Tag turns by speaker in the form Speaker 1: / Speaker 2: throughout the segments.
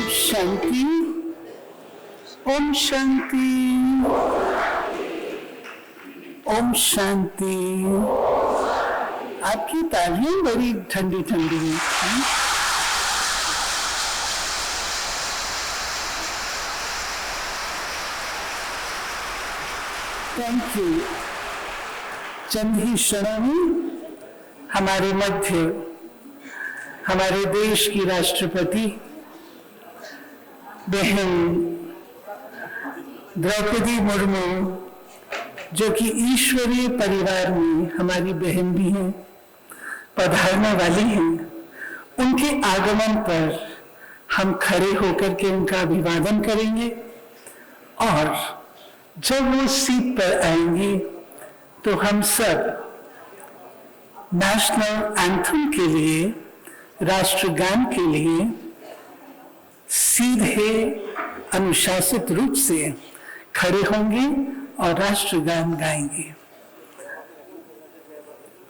Speaker 1: शांति, ओम शांति, ओम शांति। आपकी तालियां बड़ी ठंडी ठंडी हैं। Thank you. चंद ही क्षणों में हमारे मध्य हमारे देश की राष्ट्रपति बहन द्रौपदी मुर्मू, जो कि ईश्वरीय परिवार में हमारी बहन भी हैं, पधारने वाली हैं। उनके आगमन पर हम खड़े होकर के उनका अभिवादन करेंगे और जब वो सीट पर आएंगी तो हम सब नेशनल एंथम के लिए, राष्ट्रगान के लिए सीधे अनुशासित रूप से खड़े होंगे और राष्ट्रगान गाएंगे।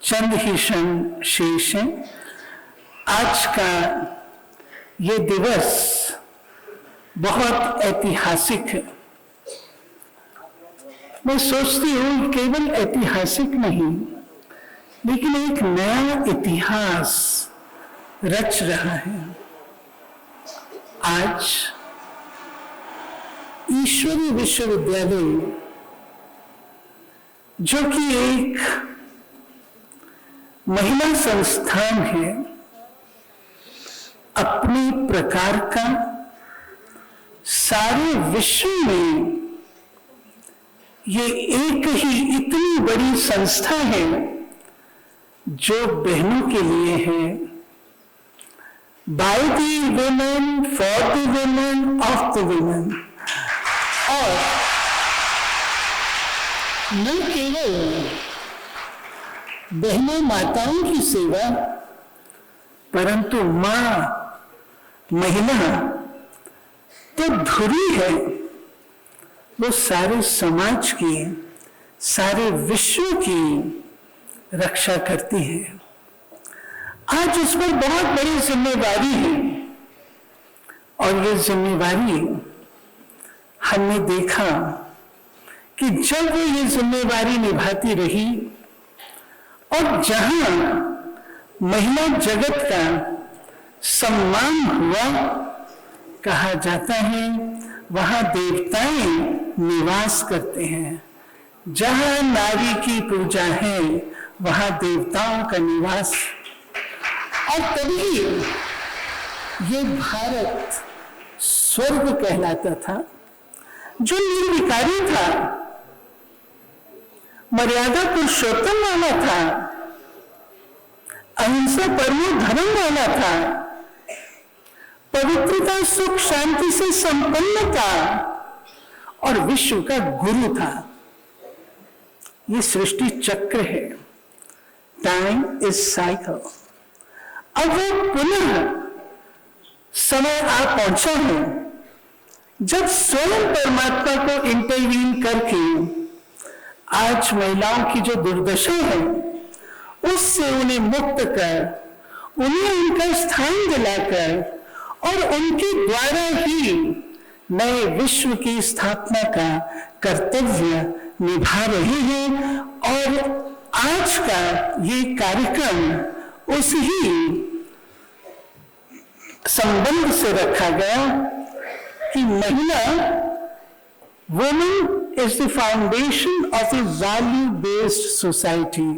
Speaker 1: चंद ही क्षण शेष हैं। आज का ये दिवस बहुत ऐतिहासिक है। मैं सोचती हूँ केवल ऐतिहासिक नहीं, लेकिन एक नया इतिहास रच रहा है। आज ईश्वरीय विश्वविद्यालय, जो कि एक महिला संस्थान है, अपने प्रकार का सारे विश्व में ये एक ही इतनी बड़ी संस्था है जो बहनों के लिए है। By the women, for the women, of the women. और न केवल बहनों माताओं की सेवा, परंतु मां, महिला तो धुरी है। वो सारे समाज की, सारे विश्व की रक्षा करती है। आज उस पर बहुत बड़ी जिम्मेदारी है और ये जिम्मेदारी हमने देखा कि जब वो ये जिम्मेदारी निभाती रही और जहां महिला जगत का सम्मान हुआ, कहा जाता है वहां देवताएं निवास करते हैं। जहां नारी की पूजा है वहां देवताओं का निवास। और तभी ये भारत स्वर्ग कहलाता था, जो निर्विकारी था, मर्यादा पुरुषोत्तम वाला था, अहिंसा परमो धर्म वाला था, पवित्रता, सुख, शांति से संपन्न था और विश्व का गुरु था। ये सृष्टि चक्र है। Time is cycle. अब वो पुनः समय आ पहुंचा है जब स्वयं परमात्मा को इंटरवीन करके आज महिलाओं की जो दुर्दशा है उससे उन्हें मुक्त कर, उन्हें उनका स्थान दिलाकर और उनके द्वारा ही नए विश्व की स्थापना का कर्तव्य निभा रहे हैं। और आज का ये कार्यक्रम उस ही संबंध से रखा गया कि महिला, women is the foundation of a value based society.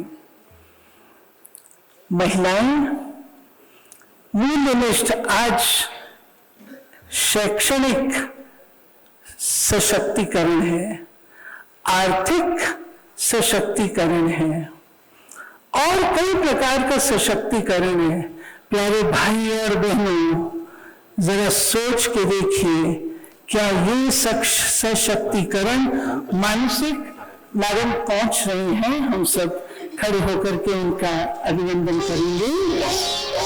Speaker 1: महिलाएं मूल्यनिष्ठ आज शैक्षणिक सशक्तिकरण है, आर्थिक सशक्तिकरण है और कई प्रकार का सशक्तिकरण है। प्यारे भाई और बहनों, जरा सोच के देखिए, क्या ये सशक्तिकरण मानसिक लागत पहुंच रही है? हम सब खड़े होकर के उनका अभिनंदन करेंगे।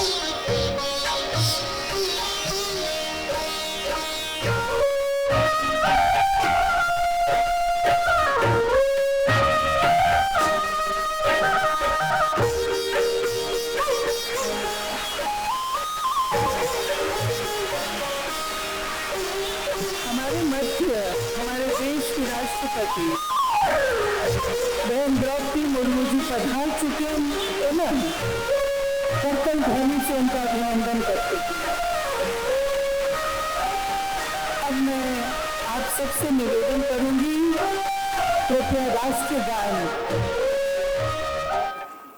Speaker 1: हमारे मध्य हमारे देश की राष्ट्रपति बहन द्रौपदी मुर्मू जी पधार चुके हैं ना, कर्तन ध्वनि से उनका अभिनंदन करते हैं। अब मैं आप सबसे निवेदन करूंगी, कृपया राष्ट्रगान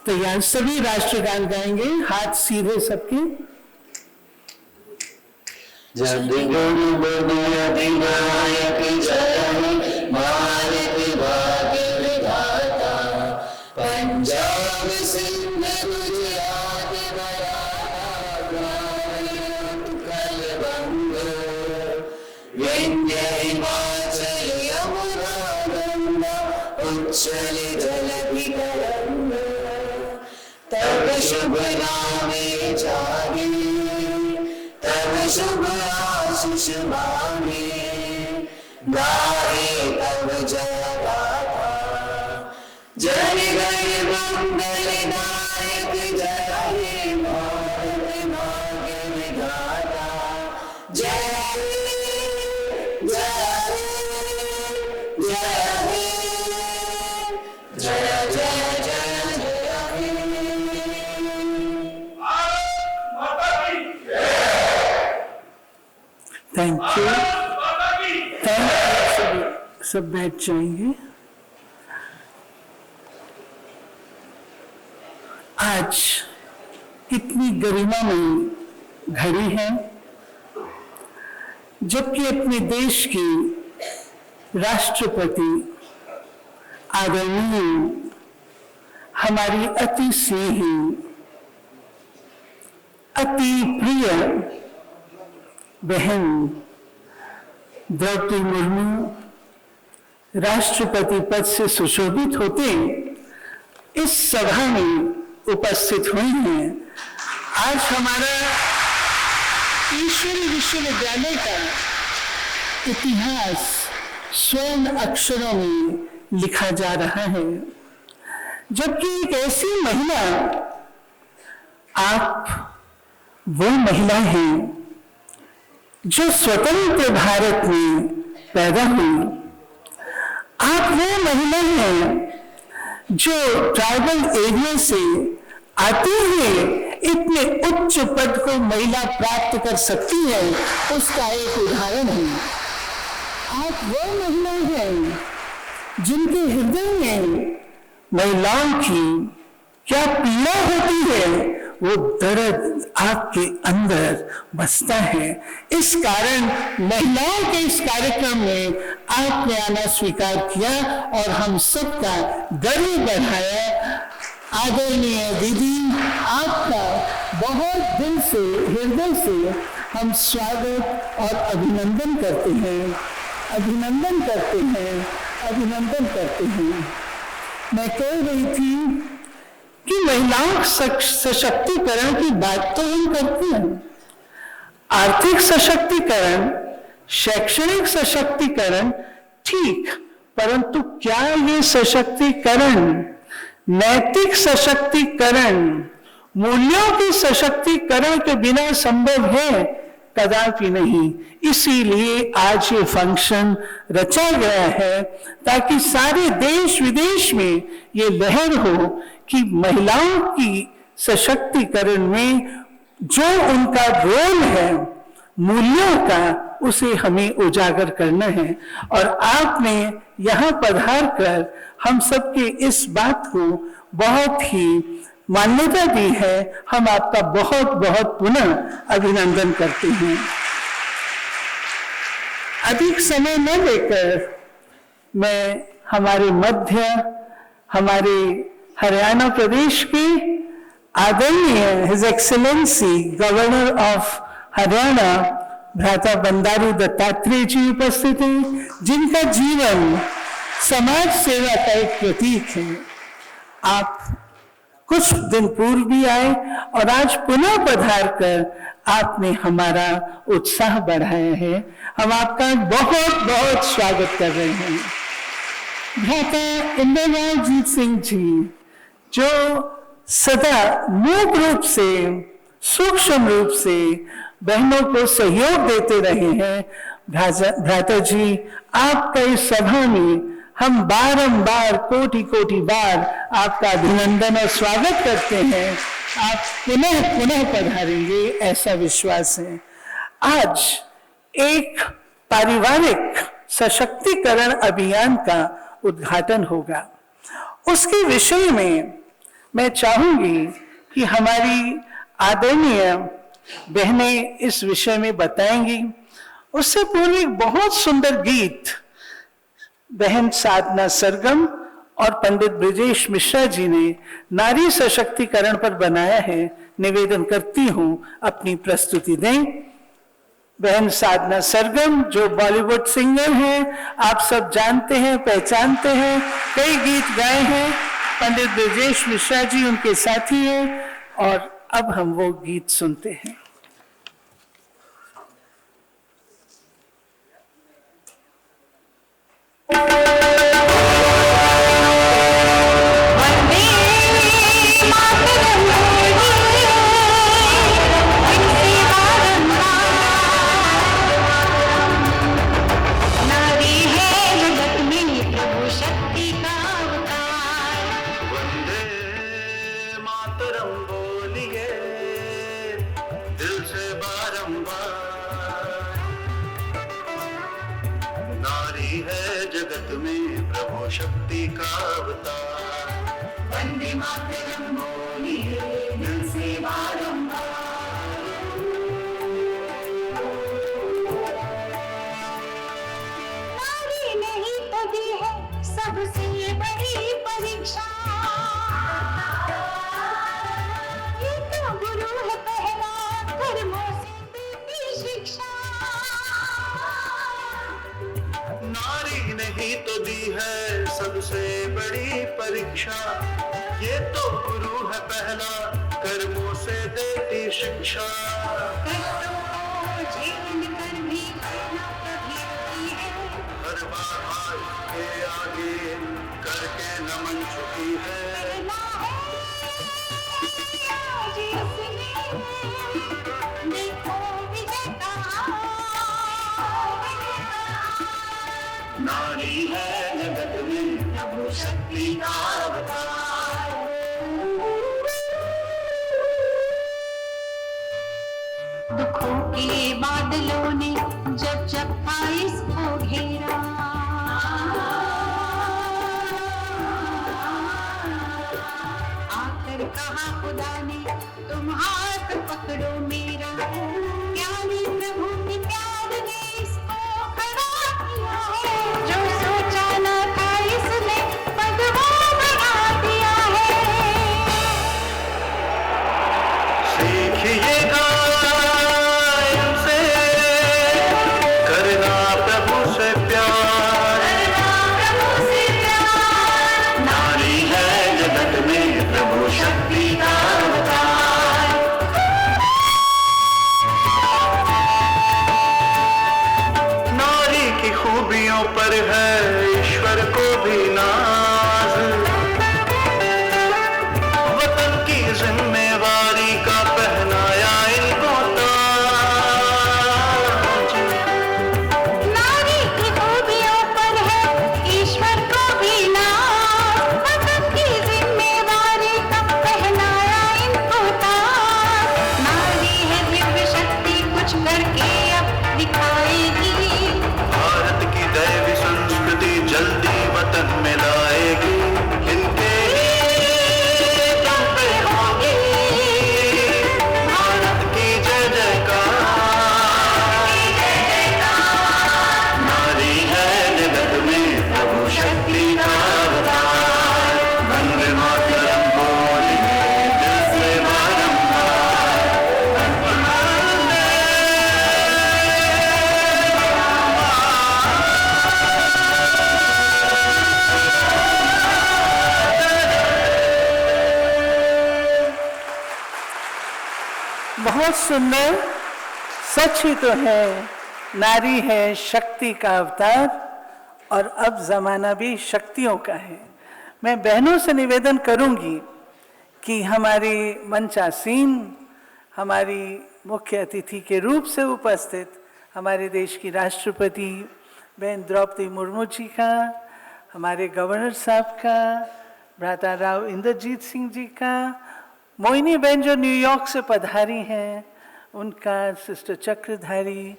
Speaker 1: तैयार, सभी राष्ट्रगान गाएंगे, हाथ सीधे सबके।
Speaker 2: जब गुरु बने अधिनायक जय, भारत भाग्य विधाता, पंजाब सिंध गुजरात मराठा, उत्कल बंग, विंध्य हिमाचल यमुना गंगा, उच्छल जलधितरंग, तब शुभ नामे जागे, तब शुभ आशीष मांगे, गाए तब जय गाथा, जय जय मंगलदायक जय, भारत भाग्य विधाता, जय जय जय जय जय जय
Speaker 1: थैंक यू, थैंक यू। सब बैठ जाएंगे। आज कितनी गरिमामयी घड़ी है जबकि अपने देश की राष्ट्रपति आदरणीय हमारी अति स्नेही, अति प्रिय बहन द्रौपदी मुर्मू राष्ट्रपति पद से सुशोभित होते इस सभा में उपस्थित हुई हैं। आज हमारा ईश्वरी विश्वविद्यालय का इतिहास स्वर्ण अक्षरों में लिखा जा रहा है, जबकि एक ऐसी महिला, आप वो महिला हैं जो स्वतंत्र भारत में पैदा हुई। आप वो महिला हैं जो ट्राइबल एरिया से आते हुए इतने उच्च पद को महिला प्राप्त कर सकती है, उसका एक उदाहरण है। आप वो महिला हैं जिनके हृदय में महिलाओं की क्या पीड़ा होती है, वो दर्द आपके अंदर बसता है। इस कारण महिलाओं के इस कार्यक्रम में आपने आना स्वीकार किया और हम सबका गर्व बढ़ाया। आदरणीय दीदी, आपका बहुत दिल से, हृदय से हम स्वागत और अभिनंदन करते हैं, अभिनंदन करते हैं, अभिनंदन करते हैं। मैं कह रही थी कि महिलाओं सशक्तिकरण की बात तो हम करते हैं, आर्थिक सशक्तिकरण, शैक्षणिक सशक्तिकरण ठीक, परंतु क्या ये सशक्तिकरण, नैतिक सशक्तिकरण, मूल्यों के सशक्तिकरण के बिना संभव है? कदापि नहीं। इसीलिए आज ये फंक्शन रचा गया है ताकि सारे देश विदेश में ये लहर हो कि महिलाओं की सशक्तिकरण में जो उनका रोल है मूल्यों का, उसे हमें उजागर करना है। और आपने यहाँ पधार कर हम सबके इस बात को बहुत ही मान्यता दी है। हम आपका बहुत बहुत पुनः अभिनंदन करते हैं। अधिक समय न लेकर मैं हमारे मध्य, हमारे हरियाणा प्रदेश के आदरणीय his excellency governor of Haryana भ्राता बंडारू दत्तात्रेय जी उपस्थित हैं, जिनका जीवन समाज सेवा का एक प्रतीक है। आप कुछ दिन पूर्व भी आए और आज पुनः पधार कर आपने हमारा उत्साह बढ़ाया है। हम आपका बहुत बहुत स्वागत कर रहे हैं। भ्राता इंद्रपालजीत सिंह जी, जो सदा मूक रूप से, सूक्ष्म रूप से बहनों को सहयोग देते रहे हैं, भ्राता जी, आपका इस सभा में हम बारंबार कोटि कोटि बार आपका अभिनंदन और स्वागत करते हैं। आप पुनः पुनः पधारेंगे ऐसा विश्वास है। आज एक पारिवारिक सशक्तिकरण अभियान का उद्घाटन होगा। उसके विषय में मैं चाहूंगी कि हमारी आदरणीय बहनें इस विषय में बताएंगी। उससे पूर्व एक बहुत सुंदर गीत बहन साधना सरगम और पंडित ब्रिजेश मिश्रा जी ने नारी सशक्तिकरण पर बनाया है। निवेदन करती हूं अपनी प्रस्तुति दें। बहन साधना सरगम जो बॉलीवुड सिंगर हैं, आप सब जानते हैं, पहचानते हैं, कई गीत गाए हैं। पंडित ब्रिजेश मिश्रा जी उनके साथी हैं और अब हम वो गीत सुनते हैं।
Speaker 2: शक्ति का अवतार, वंदे मातरम बोलिए दिल से बारंबार। नारी नहीं तो दी है सबसे बड़ी परीक्षा, ये तो गुरु है पहला कर्मों से देती शिक्षा। नारी नहीं तो दी है सबसे बड़ी परीक्षा, ये तो गुरु है पहला कर्मों से देती शिक्षा। हर बार के आगे करके नमन चुकी है, नारी है जगत में प्रभु शक्ति का अवतार। दुखों के बादलों ने जब जब था इसको घेरा, आकर कहा खुदा ने तुम हाथ पकड़ो मेरा, प्यारे प्रभु के प्यार ने इसको खड़ा किया है, जो सोचा न था इसने पगवा बना दिया है। सीखिएगा इनसे करना प्रभु से प्यार, नारी है जगत में प्रभु शक्ति का अवतार। नारी की खूबियों पर है ईश्वर को भी नाज, वतन की जिम्मेवारी का पहनाया इनको ताज। नारी की खूबियों पर है ईश्वर को भी नाज, वतन की जिम्मेवारी का पहनाया इनको ताज। नारी है दिव्य शक्ति कुछ करके अब दिखाएगी, भारत की दैवी संस्कृति जल्दी वतन में लाएगी। इनके दम पे होगी भारत की जय जयकार। नारी है जगत में प्रभु शक्ति का अवतार, वंदे मातरम बोलिए दिल से बारंबार।
Speaker 1: बहुत सुंदर। सच ही तो है, नारी है शक्ति का अवतार और अब जमाना भी शक्तियों का है। मैं बहनों से निवेदन करूंगी कि हमारी मंचासीन, हमारी मुख्य अतिथि के रूप से उपस्थित हमारे देश की राष्ट्रपति बहन द्रौपदी मुर्मू जी का, हमारे गवर्नर साहब का, भ्राता राव इंद्रजीत सिंह जी का, मोहिनी बहन जो न्यूयॉर्क से पधारी हैं उनका, सिस्टर चक्रधारी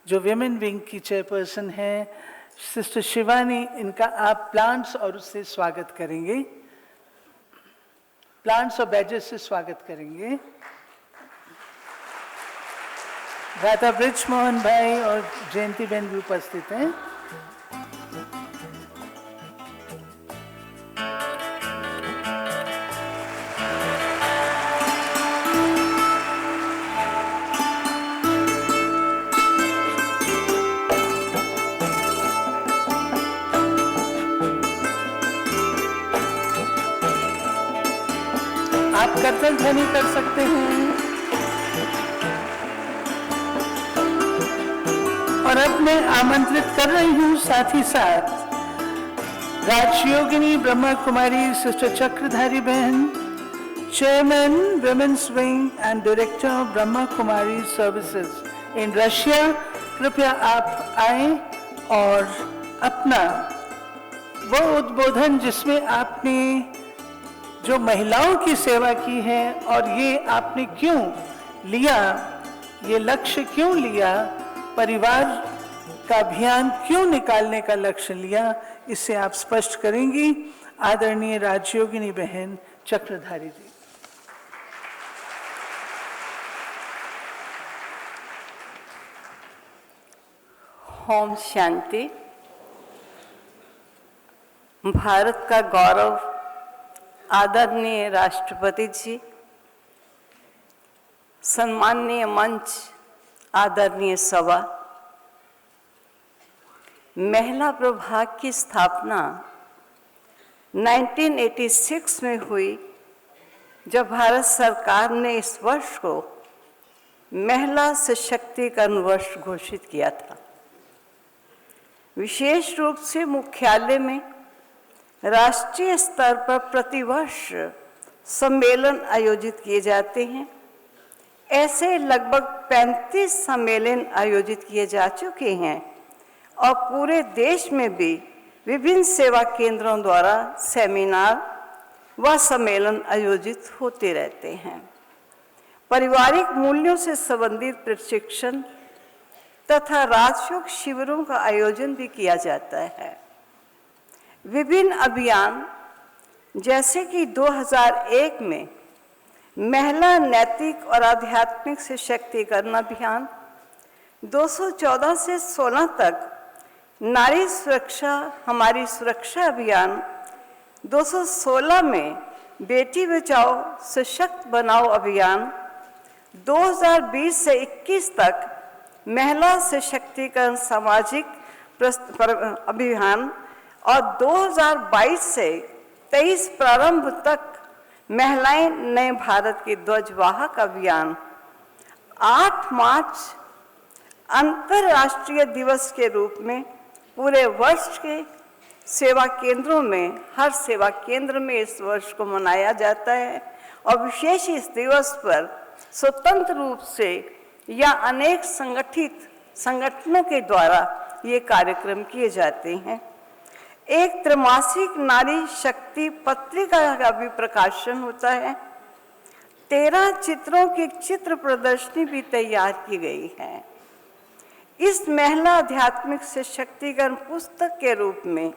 Speaker 1: जो विमेन विंग की चेयरपर्सन है, सिस्टर शिवानी, इनका आप प्लांट्स और उससे स्वागत करेंगे, प्लांट्स और बैजेस से स्वागत करेंगे। भ्राता ब्रिज मोहन भाई और जयंती बहन भी उपस्थित हैं। आप करतल ध्वनि कर सकते हैं। और अब मैं आमंत्रित कर रही हूँ साथ ही साथ राजयोगिनी ब्रह्मा कुमारी सिस्टर चक्रधारी बहन, chairman women's wing and director Brahma Kumari services in Russia, कृपया आप आए और अपना वो उद्बोधन जिसमें आपने जो महिलाओं की सेवा की है और ये आपने क्यों लिया, ये लक्ष्य क्यों लिया, परिवार का अभियान क्यों निकालने का लक्ष्य लिया, इससे आप स्पष्ट करेंगी। आदरणीय राजयोगिनी बहन चक्रधारी जी।
Speaker 3: ओम शांति। भारत का गौरव आदरणीय राष्ट्रपति जी, सम्माननीय मंच, आदरणीय सभा, महिला प्रभाग की स्थापना 1986 में हुई, जब भारत सरकार ने इस वर्ष को महिला सशक्तिकरण वर्ष घोषित किया था। विशेष रूप से मुख्यालय में राष्ट्रीय स्तर पर प्रतिवर्ष सम्मेलन आयोजित किए जाते हैं। ऐसे लगभग 35 सम्मेलन आयोजित किए जा चुके हैं और पूरे देश में भी विभिन्न सेवा केंद्रों द्वारा सेमिनार व सम्मेलन आयोजित होते रहते हैं। पारिवारिक मूल्यों से संबंधित प्रशिक्षण तथा राजयोग शिविरों का आयोजन भी किया जाता है। विभिन्न अभियान जैसे कि 2001 में महिला नैतिक और आध्यात्मिक सशक्तिकरण अभियान, 214 से 16 तक नारी सुरक्षा हमारी सुरक्षा अभियान, 216 में बेटी बचाओ सशक्त बनाओ अभियान, 2020 से 21 तक महिला सशक्तिकरण सामाजिक अभियान और 2022 से 23 प्रारंभ तक महिलाएं नए भारत के ध्वजवाहक अभियान, 8 मार्च अंतर्राष्ट्रीय दिवस के रूप में पूरे वर्ष के सेवा केंद्रों में, हर सेवा केंद्र में इस वर्ष को मनाया जाता है और विशेष इस दिवस पर स्वतंत्र रूप से या अनेक संगठित संगठनों के द्वारा ये कार्यक्रम किए जाते हैं। एक त्रैमासिक नारी शक्ति पत्रिका का भी प्रकाशन होता है। 13 चित्रों की चित्र प्रदर्शनी भी तैयार की गई है। इस महिला आध्यात्मिक सशक्तिकरण पुस्तक के रूप में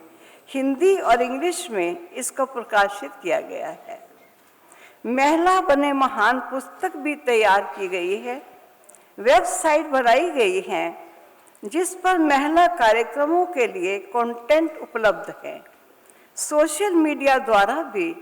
Speaker 3: हिंदी और इंग्लिश में इसको प्रकाशित किया गया है। महिला बने महान पुस्तक भी तैयार की गई है। वेबसाइट बनाई गई है जिस पर महिला कार्यक्रमों के लिए कंटेंट उपलब्ध है। सोशल मीडिया द्वारा भी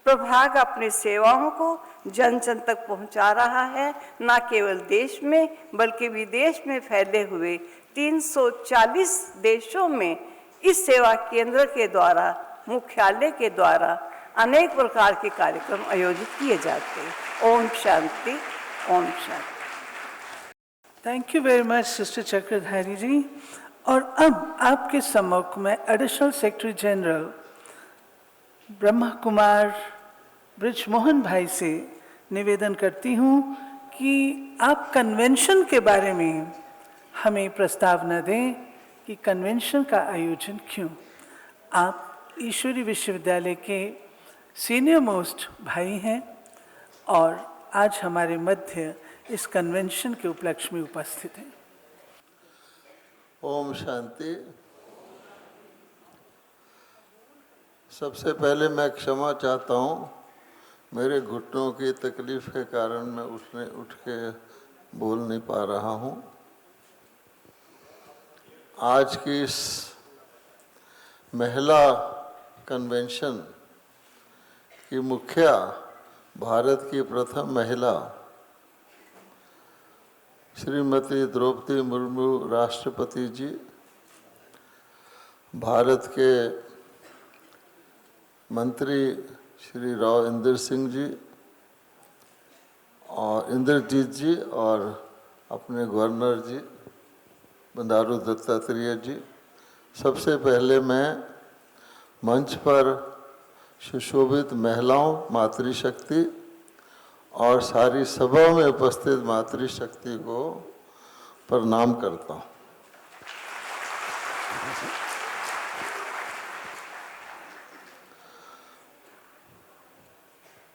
Speaker 3: प्रभाग अपनी सेवाओं को जन जन तक पहुंचा रहा है, न केवल देश में बल्कि विदेश में फैले हुए 340 देशों में इस सेवा केंद्र के द्वारा, मुख्यालय के द्वारा अनेक प्रकार के कार्यक्रम आयोजित किए जाते हैं। ओम शांति, ओम शांति।
Speaker 1: Thank you very much sister Chakradhari ji. और अब आपके सम्मुख में additional secretary general Brahma Kumar Brij Mohan Bhai से निवेदन करती हूँ कि आप कन्वेंशन के बारे में हमें प्रस्तावना दें कि कन्वेंशन का आयोजन क्यों। आप ईश्वरी विश्वविद्यालय के सीनियर मोस्ट भाई हैं और आज हमारे मध्य इस कन्वेंशन के उपलक्ष्य में उपस्थित हैं।
Speaker 4: ओम शांति। सबसे पहले मैं क्षमा चाहता हूँ, मेरे घुटनों की तकलीफ के कारण मैं उठ के बोल नहीं पा रहा हूँ। आज की इस महिला कन्वेंशन की मुखिया भारत की प्रथम महिला श्रीमती द्रौपदी मुर्मू राष्ट्रपति जी, भारत के मंत्री श्री राव इंदर सिंह जी और इंद्रजीत जी और अपने गवर्नर जी बंडारू दत्तात्रेय जी, सबसे पहले मैं मंच पर सुशोभित महिलाओं, मातृशक्ति और सारी सभा में उपस्थित मातृशक्ति को प्रणाम करता हूँ।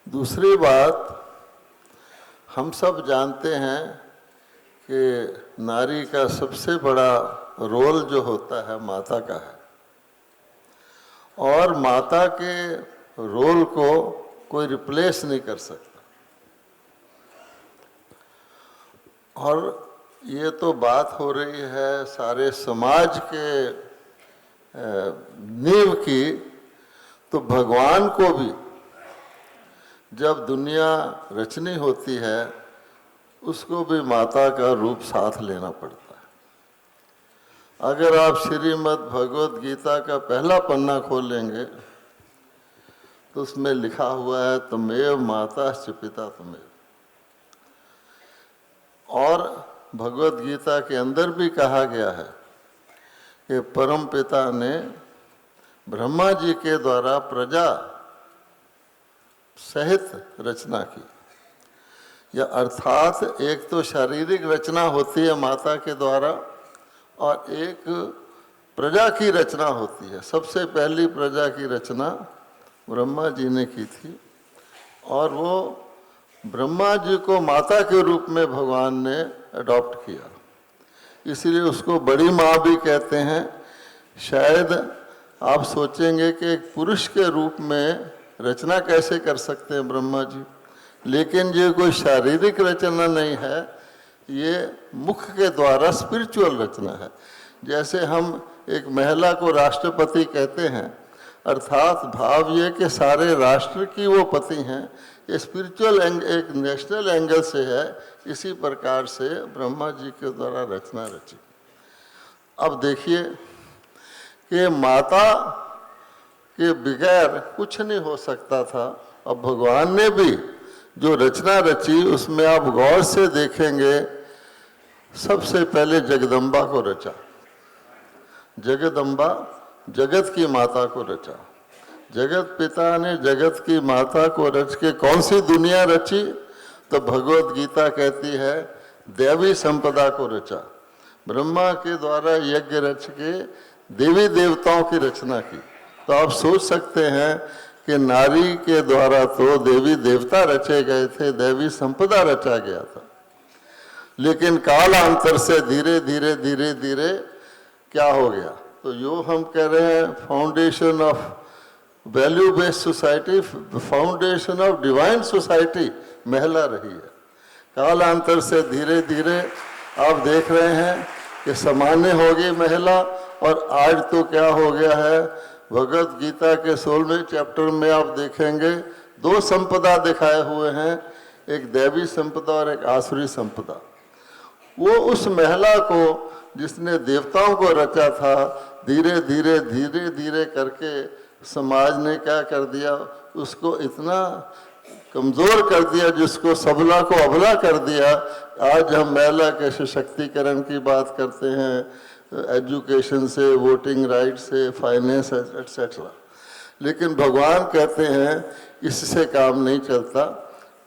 Speaker 4: दूसरी बात, हम सब जानते हैं कि नारी का सबसे बड़ा रोल जो होता है माता का है, और माता के रोल को कोई रिप्लेस नहीं कर सकता। और ये तो बात हो रही है सारे समाज के नींव की, तो भगवान को भी जब दुनिया रचनी होती है उसको भी माता का रूप साथ लेना पड़ता है। अगर आप श्रीमद् भगवद गीता का पहला पन्ना खोलेंगे तो उसमें लिखा हुआ है त्वमेव माताश्च पिता त्वमेव। और भगवद गीता के अंदर भी कहा गया है कि परम पिता ने ब्रह्मा जी के द्वारा प्रजा सहित रचना की, या अर्थात एक तो शारीरिक रचना होती है माता के द्वारा और एक प्रजा की रचना होती है। सबसे पहली प्रजा की रचना ब्रह्मा जी ने की थी और वो ब्रह्मा जी को माता के रूप में भगवान ने अडॉप्ट किया, इसलिए उसको बड़ी माँ भी कहते हैं। शायद आप सोचेंगे कि एक पुरुष के रूप में रचना कैसे कर सकते हैं ब्रह्मा जी, लेकिन ये कोई शारीरिक रचना नहीं है, ये मुख के द्वारा स्पिरिचुअल रचना है। जैसे हम एक महिला को राष्ट्रपति कहते हैं, अर्थात भाव ये कि सारे राष्ट्र की वो पति हैं, ये स्पिरिचुअल एक नेशनल एंगल से है। इसी प्रकार से ब्रह्मा जी के द्वारा रचना रची। अब देखिए कि माता के बगैर कुछ नहीं हो सकता था। अब भगवान ने भी जो रचना रची उसमें आप गौर से देखेंगे, सबसे पहले जगदम्बा को रचा। जगदम्बा जगत की माता को रचा। जगत पिता ने जगत की माता को रच के कौन सी दुनिया रची, तो भगवत गीता कहती है देवी संपदा को रचा। ब्रह्मा के द्वारा यज्ञ रच के देवी देवताओं की रचना की। तो आप सोच सकते हैं कि नारी के द्वारा तो देवी देवता रचे गए थे, देवी संपदा रचा गया था। लेकिन कालांतर से धीरे धीरे धीरे धीरे क्या हो गया, तो यो हम कह रहे हैं foundation of value based society, foundation of divine society महिला रही है। कालांतर से धीरे धीरे आप देख रहे हैं कि सामान्य होगी महिला, और आज तो क्या हो गया है, भगवत गीता के 16वें चैप्टर में आप देखेंगे दो संपदा दिखाए हुए हैं, एक दैवी संपदा और एक आसुरी संपदा। वो उस महिला को जिसने देवताओं को रचा था, धीरे धीरे धीरे धीरे करके समाज ने क्या कर दिया, उसको इतना कमज़ोर कर दिया, जिसको सबला को अबला कर दिया। आज हम महिला के सशक्तिकरण की बात करते हैं, एजुकेशन से, वोटिंग राइट से, फाइनेंस एटसेट्रा, लेकिन भगवान कहते हैं इससे काम नहीं चलता।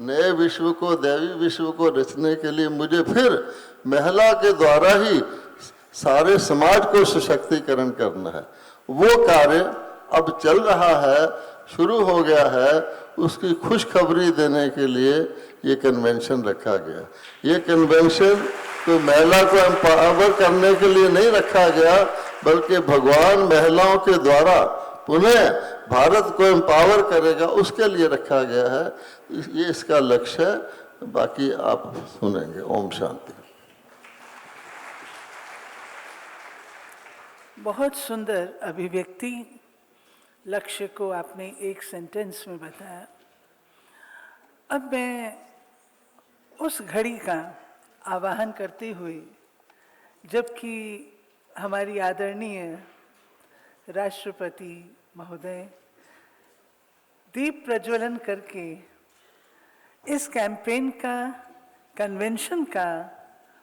Speaker 4: नए विश्व को, दैवी विश्व को रचने के लिए मुझे फिर महिला के द्वारा ही सारे समाज को सशक्तिकरण करना है। वो कार्य अब चल रहा है, शुरू हो गया है, उसकी खुशखबरी देने के लिए ये कन्वेंशन रखा गया। ये कन्वेंशन तो महिला को एम्पावर करने के लिए नहीं रखा गया, बल्कि भगवान महिलाओं के द्वारा पुनः भारत को एम्पावर करेगा, उसके लिए रखा गया है। ये इसका लक्ष्य है। बाकी आप सुनेंगे। ओम शांति।
Speaker 1: बहुत सुंदर अभिव्यक्ति, लक्ष्य को आपने एक सेंटेंस में बताया। अब मैं उस घड़ी का आवाहन करते हुए, जबकि हमारी आदरणीय राष्ट्रपति महोदय दीप प्रज्वलन करके इस कैंपेन का, कन्वेंशन का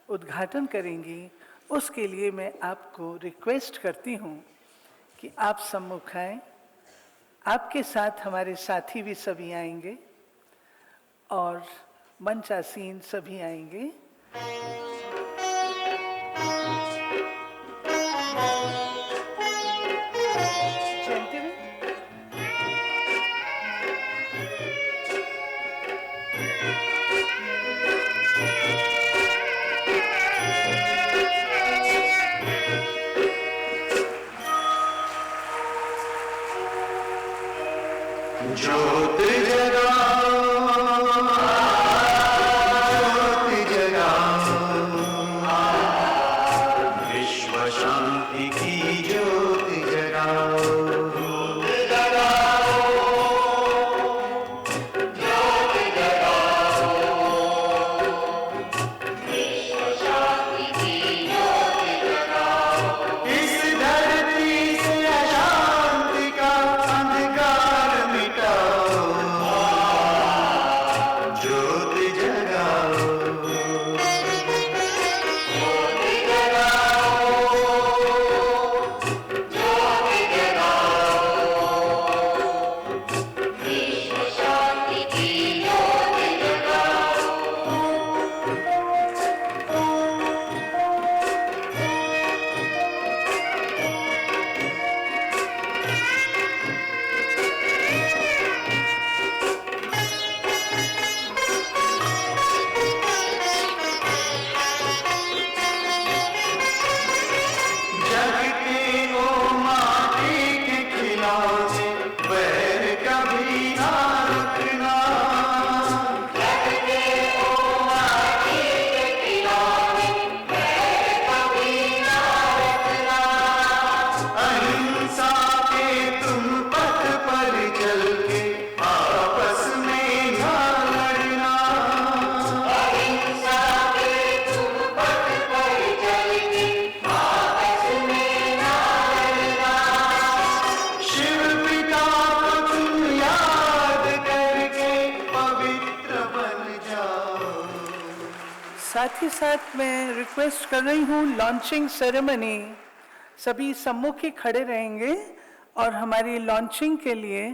Speaker 1: उद्घाटन करेंगी, उसके लिए मैं आपको रिक्वेस्ट करती हूँ कि आप सम्मुख आएं। आपके साथ हमारे साथी भी सभी आएंगे और मंचासीन सभी आएंगे। जयंती में
Speaker 5: ज्योत जगाओ, ज्योत जगाओ, विश्व शांति की ज्योत जगाओ, ज्योत जगाओ, ज्योत जगाओ, विश्व शांति की ज्योत जगाओ। इस धरती से अशांति का अंधकार मिटाओ, ज्योत जगाओ, ज्योत जगाओ, ज्योत जगाओ, विश्व शांति की ज्योत जगाओ। जगते हो माटी के खिलौने, बैर कभी ना रखना। जगते हो माटी के खिलौने, बैर कभी ना रखना। अहिंसा के तुम पथ पर चल के आपस में ना लड़ना। अहिंसा के तुम पथ पर चल के आपस में ना लड़ना। शिव पिता को तुम याद करके पवित्र बन जाओ।
Speaker 1: साथ ही साथ मैं रिक्वेस्ट कर रही हूँ, लॉन्चिंग सेरेमनी सभी सम्मुख ही खड़े रहेंगे और हमारी लॉन्चिंग के लिए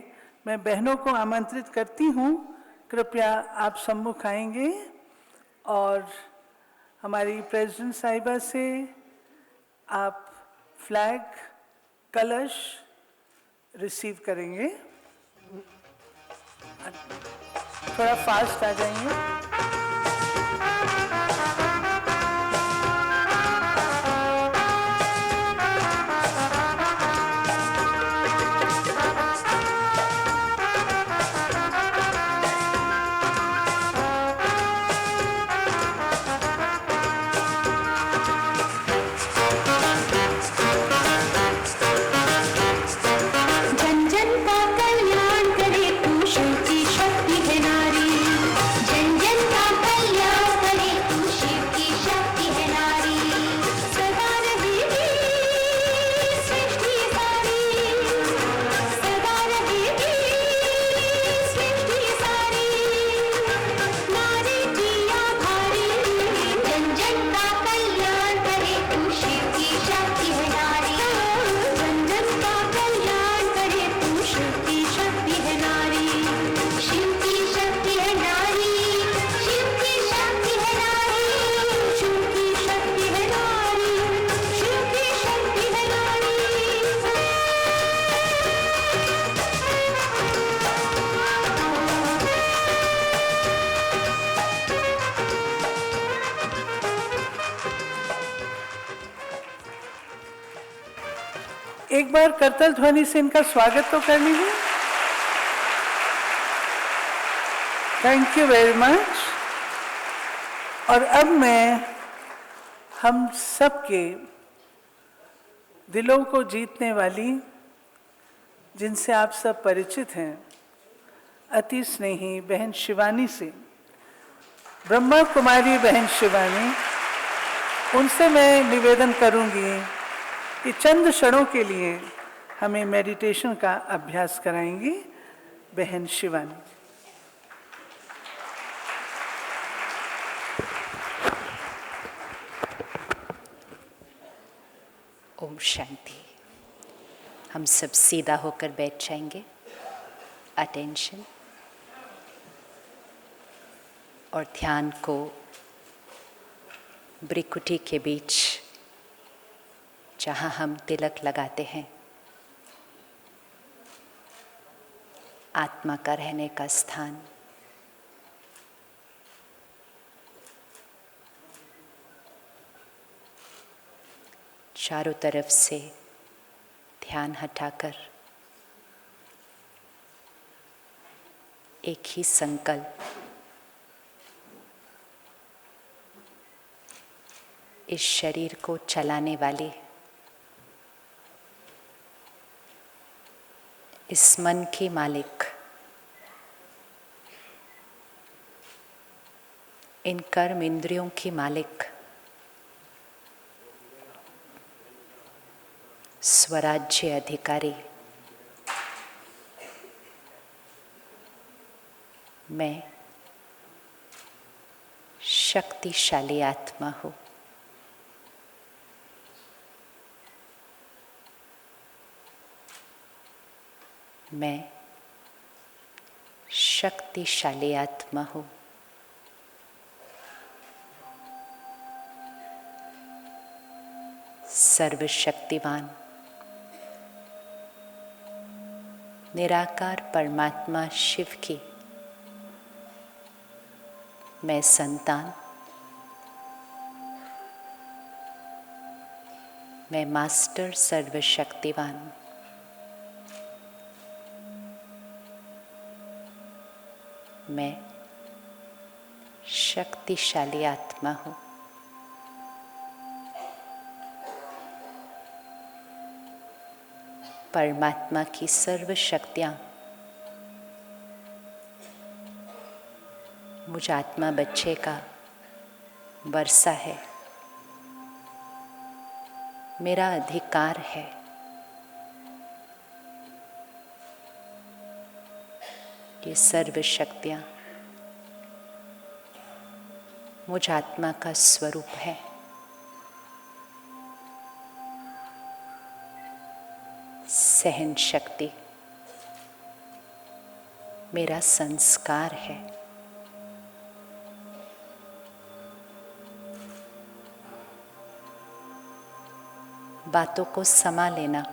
Speaker 1: मैं बहनों को आमंत्रित करती हूँ। कृपया आप सम्मुख आएंगे और हमारी प्रेसिडेंट साहिबा से आप फ्लैग, कलश रिसीव करेंगे। थोड़ा फास्ट आ जाइए।
Speaker 2: जन जन का कल्याण करे तू, शक्ति शक्ति है नारी। जन जन
Speaker 1: एक बार करतल ध्वनि से इनका स्वागत तो कर लीजिए। Thank you very much. और अब मैं हम सबके दिलों को जीतने वाली, जिनसे आप सब परिचित हैं, अति स्नेही बहन शिवानी से, ब्रह्मा कुमारी बहन शिवानी, उनसे मैं निवेदन करूंगी कि चंद क्षणों के लिए हमें मेडिटेशन का अभ्यास कराएंगी। बहन शिवानी।
Speaker 6: ओम शांति। हम सब सीधा होकर बैठ जाएंगे। अटेंशन। और ध्यान को भ्रिकुटी के बीच, जहाँ हम तिलक लगाते हैं, आत्मा का रहने का स्थान, चारों तरफ से ध्यान हटाकर एक ही संकल्प, इस शरीर को चलाने वाली, इस मन के मालिक, इन कर्म इंद्रियों की मालिक, स्वराज्य अधिकारी, मैं शक्तिशाली आत्मा हूँ। मैं शक्तिशाली आत्मा हूँ। सर्वशक्तिवान निराकार परमात्मा शिव की मैं संतान, मैं मास्टर सर्वशक्तिवान, मैं शक्तिशाली आत्मा हूँ। परमात्मा की सर्व शक्तियाँ मुझ आत्मा बच्चे का वर्षा है, मेरा अधिकार है। ये सर्व शक्तियाँ मुझ आत्मा का स्वरूप है। सहन शक्ति मेरा संस्कार है। बातों को समा लेना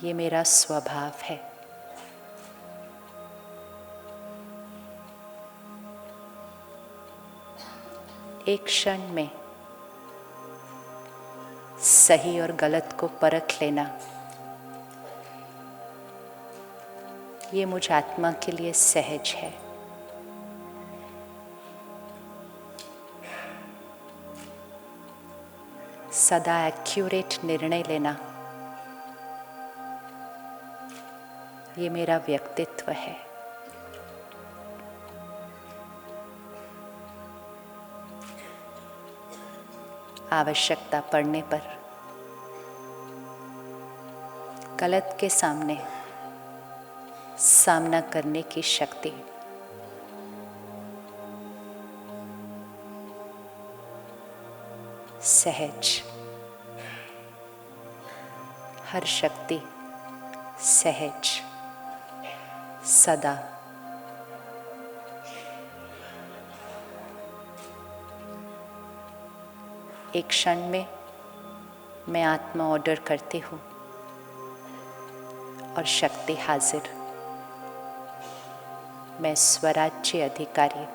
Speaker 6: ये मेरा स्वभाव है। एक क्षण में सही और गलत को परख लेना ये मुझ आत्मा के लिए सहज है। सदा एक्यूरेट निर्णय लेना ये मेरा व्यक्तित्व है। आवश्यकता पड़ने पर गलत के सामने सामना करने की शक्ति सहज, हर शक्ति सहज, सदा एक क्षण में मैं आत्मा ऑर्डर करती हूँ और शक्ति हाजिर। मैं स्वराज्य अधिकारी,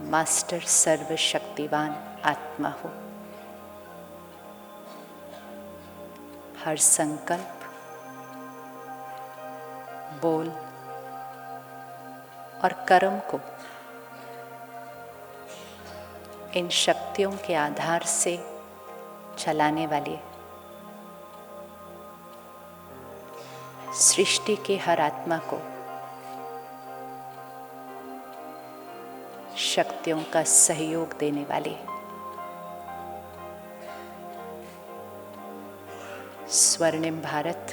Speaker 6: मास्टर सर्वशक्तिवान आत्मा हूँ। हर संकल्प, बोल और कर्म को इन शक्तियों के आधार से चलाने वाली सृष्टि के हर आत्मा को शक्तियों का सहयोग देने वाली स्वर्णिम भारत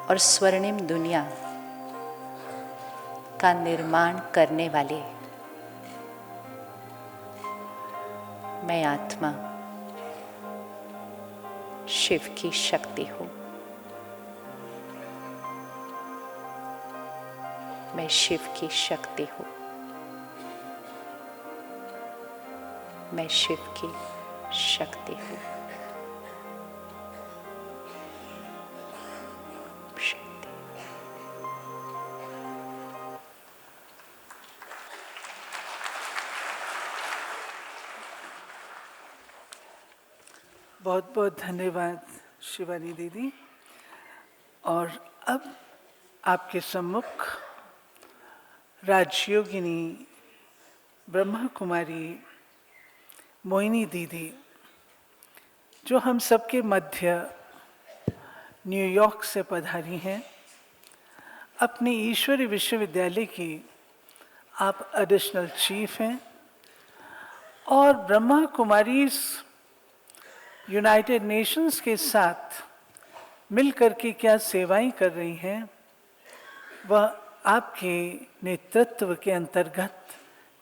Speaker 6: और स्वर्णिम दुनिया का निर्माण करने वाले मैं आत्मा शिव की शक्ति हूँ। मैं शिव की शक्ति हूँ। मैं शिव की शक्ति हूँ।
Speaker 1: बहुत बहुत धन्यवाद शिवानी दीदी। और अब आपके सम्मुख राजयोगिनी ब्रह्मा कुमारी मोहिनी दीदी, जो हम सबके मध्य न्यूयॉर्क से पधारी हैं, अपने ईश्वरी विश्वविद्यालय की आप एडिशनल चीफ हैं और ब्रह्मा कुमारी यूनाइटेड नेशंस के साथ मिलकर के क्या सेवाएं कर रही हैं, वह आपके नेतृत्व के अंतर्गत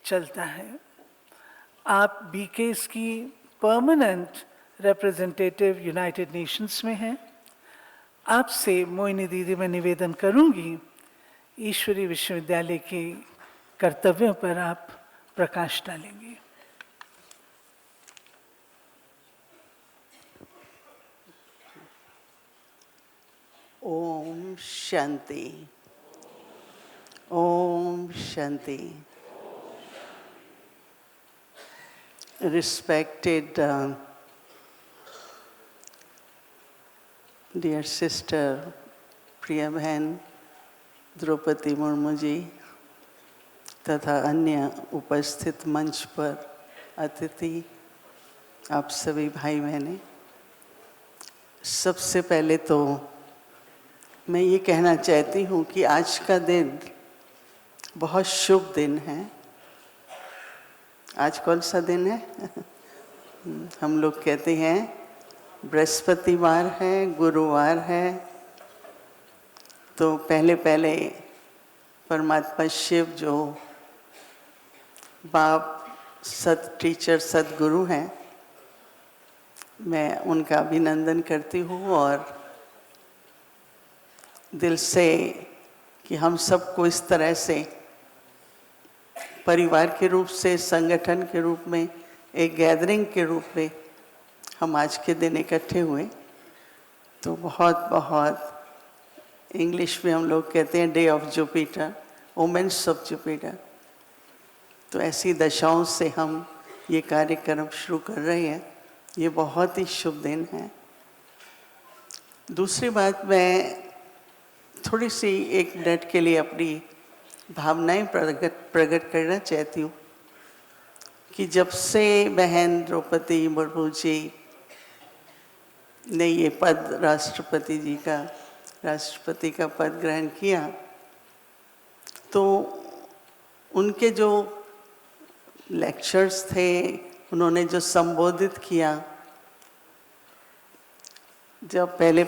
Speaker 1: चलता है। आप बीकेएस की परमानेंट रिप्रेजेंटेटिव यूनाइटेड नेशंस में हैं। आपसे मोहिनी दीदी मैं निवेदन करूंगी, ईश्वरी विश्वविद्यालय के कर्तव्यों पर आप प्रकाश डालेंगे।
Speaker 7: ओम शांति, ओम शांति। Respected dear sister प्रिया बहन द्रौपदी मुर्मू जी तथा अन्य उपस्थित मंच पर अतिथि, आप सभी भाई बहनें, सबसे पहले तो मैं ये कहना चाहती हूँ कि आज का दिन बहुत शुभ दिन है। आज कौन सा दिन है? हम लोग कहते हैं बृहस्पतिवार है, गुरुवार है। तो पहले परमात्मा शिव जो बाप सत टीचर सदगुरु हैं, मैं उनका अभिनंदन करती हूँ और दिल से कि हम सबको इस तरह से परिवार के रूप से, संगठन के रूप में, एक गैदरिंग के रूप में हम आज के दिन इकट्ठे हुए, तो बहुत बहुत इंग्लिश में हम लोग कहते हैं day of Jupiter, omens of Jupiter. तो ऐसी दशाओं से हम ये कार्यक्रम शुरू कर रहे हैं। ये बहुत ही शुभ दिन है। दूसरी बात, मैं थोड़ी सी एक मिनट के लिए अपनी भावनाएं प्रकट करना चाहती हूँ कि जब से बहन द्रौपदी मुर्मू जी ने ये पद राष्ट्रपति का पद ग्रहण किया, तो उनके जो लेक्चर्स थे, उन्होंने जो संबोधित किया, जब पहले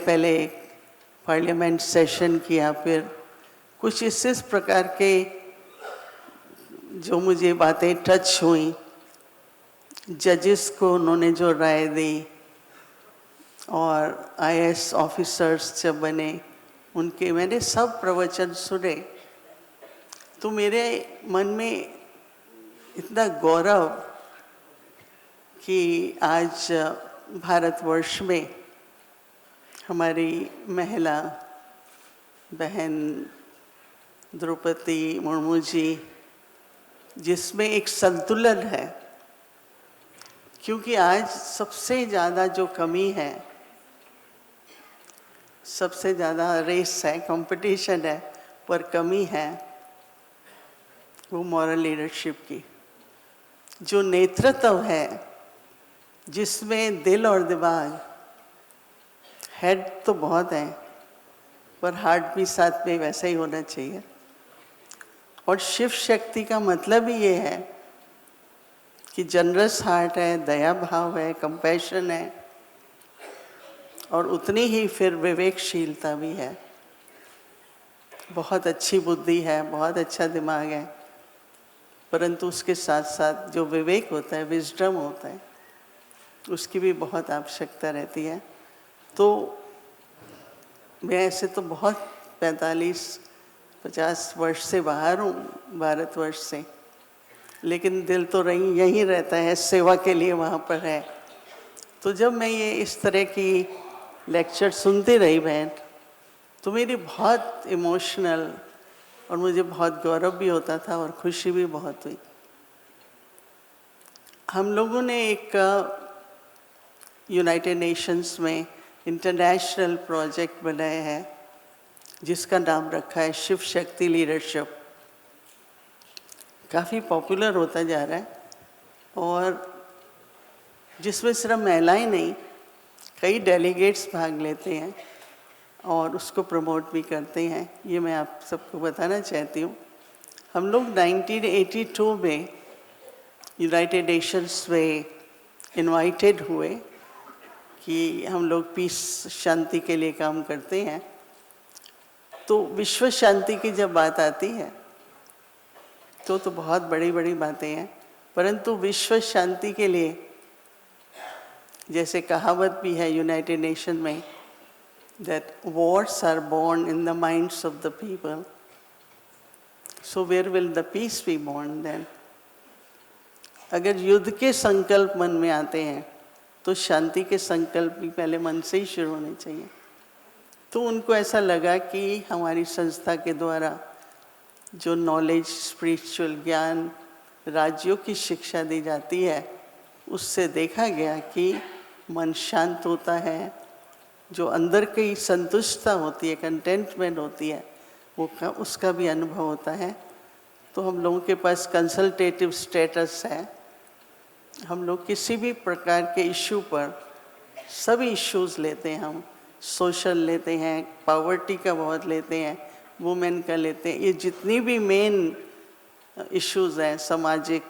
Speaker 7: पार्लियामेंट सेशन किया, फिर कुछ इस प्रकार के जो मुझे बातें टच हुई, जजेस को उन्होंने जो राय दी और आईएएस ऑफिसर्स जब बने, उनके मैंने सब प्रवचन सुने, तो मेरे मन में इतना गौरव कि आज भारतवर्ष में हमारी महिला बहन द्रौपदी मुर्मू जी, जिसमें एक संतुलन है क्योंकि आज सबसे ज़्यादा जो कमी है, सबसे ज़्यादा रेस है, कंपटीशन है, पर कमी है वो मॉरल लीडरशिप की। जो नेतृत्व है जिसमें दिल और दिमाग, हेड तो बहुत है पर हार्ट भी साथ में वैसा ही होना चाहिए। और शिव शक्ति का मतलब ही ये है कि जनरस हार्ट है, दया भाव है, कंपैशन है, और उतनी ही फिर विवेकशीलता भी है। बहुत अच्छी बुद्धि है, बहुत अच्छा दिमाग है, परंतु उसके साथ साथ जो विवेक होता है, विजडम होता है, उसकी भी बहुत आवश्यकता रहती है। तो मैं ऐसे तो बहुत 45-50 वर्ष से बाहर हूँ भारतवर्ष से, लेकिन दिल तो यहीं रहता है, सेवा के लिए वहाँ पर है। तो जब मैं ये इस तरह की लेक्चर सुनती रही बहन, तो मेरी बहुत इमोशनल और मुझे बहुत गौरव भी होता था और खुशी भी बहुत हुई। हम लोगों ने एक यूनाइटेड नेशंस में इंटरनेशनल प्रोजेक्ट बनाया है जिसका नाम रखा है शिव शक्ति लीडरशिप। काफ़ी पॉपुलर होता जा रहा है और जिसमें सिर्फ महिलाएं नहीं, कई डेलीगेट्स भाग लेते हैं और उसको प्रमोट भी करते हैं। ये मैं आप सबको बताना चाहती हूँ। हम लोग 1982 में यूनाइटेड नेशंस में इनवाइटेड हुए कि हम लोग पीस, शांति के लिए काम करते हैं। तो विश्व शांति की जब बात आती है तो बहुत बड़ी बड़ी बातें हैं, परंतु विश्व शांति के लिए जैसे कहावत भी है यूनाइटेड नेशन में, that wars are born in the minds of the people, so where will the peace be born then? अगर युद्ध के संकल्प मन में आते हैं तो शांति के संकल्प भी पहले मन से ही शुरू होने चाहिए। तो उनको ऐसा लगा कि हमारी संस्था के द्वारा जो नॉलेज, स्पिरिचुअल ज्ञान, राज्यों की शिक्षा दी जाती है, उससे देखा गया कि मन शांत होता है, जो अंदर की संतुष्टता होती है, कंटेंटमेंट होती है, वो उसका भी अनुभव होता है। तो हम लोगों के पास कंसल्टेटिव स्टेटस है। हम लोग किसी भी प्रकार के इशू पर सभी इश्यूज़ लेते हैं। हम सोशल लेते हैं, पॉवर्टी का बहुत लेते हैं, वुमेन का लेते हैं। ये जितनी भी मेन इश्यूज़ हैं सामाजिक,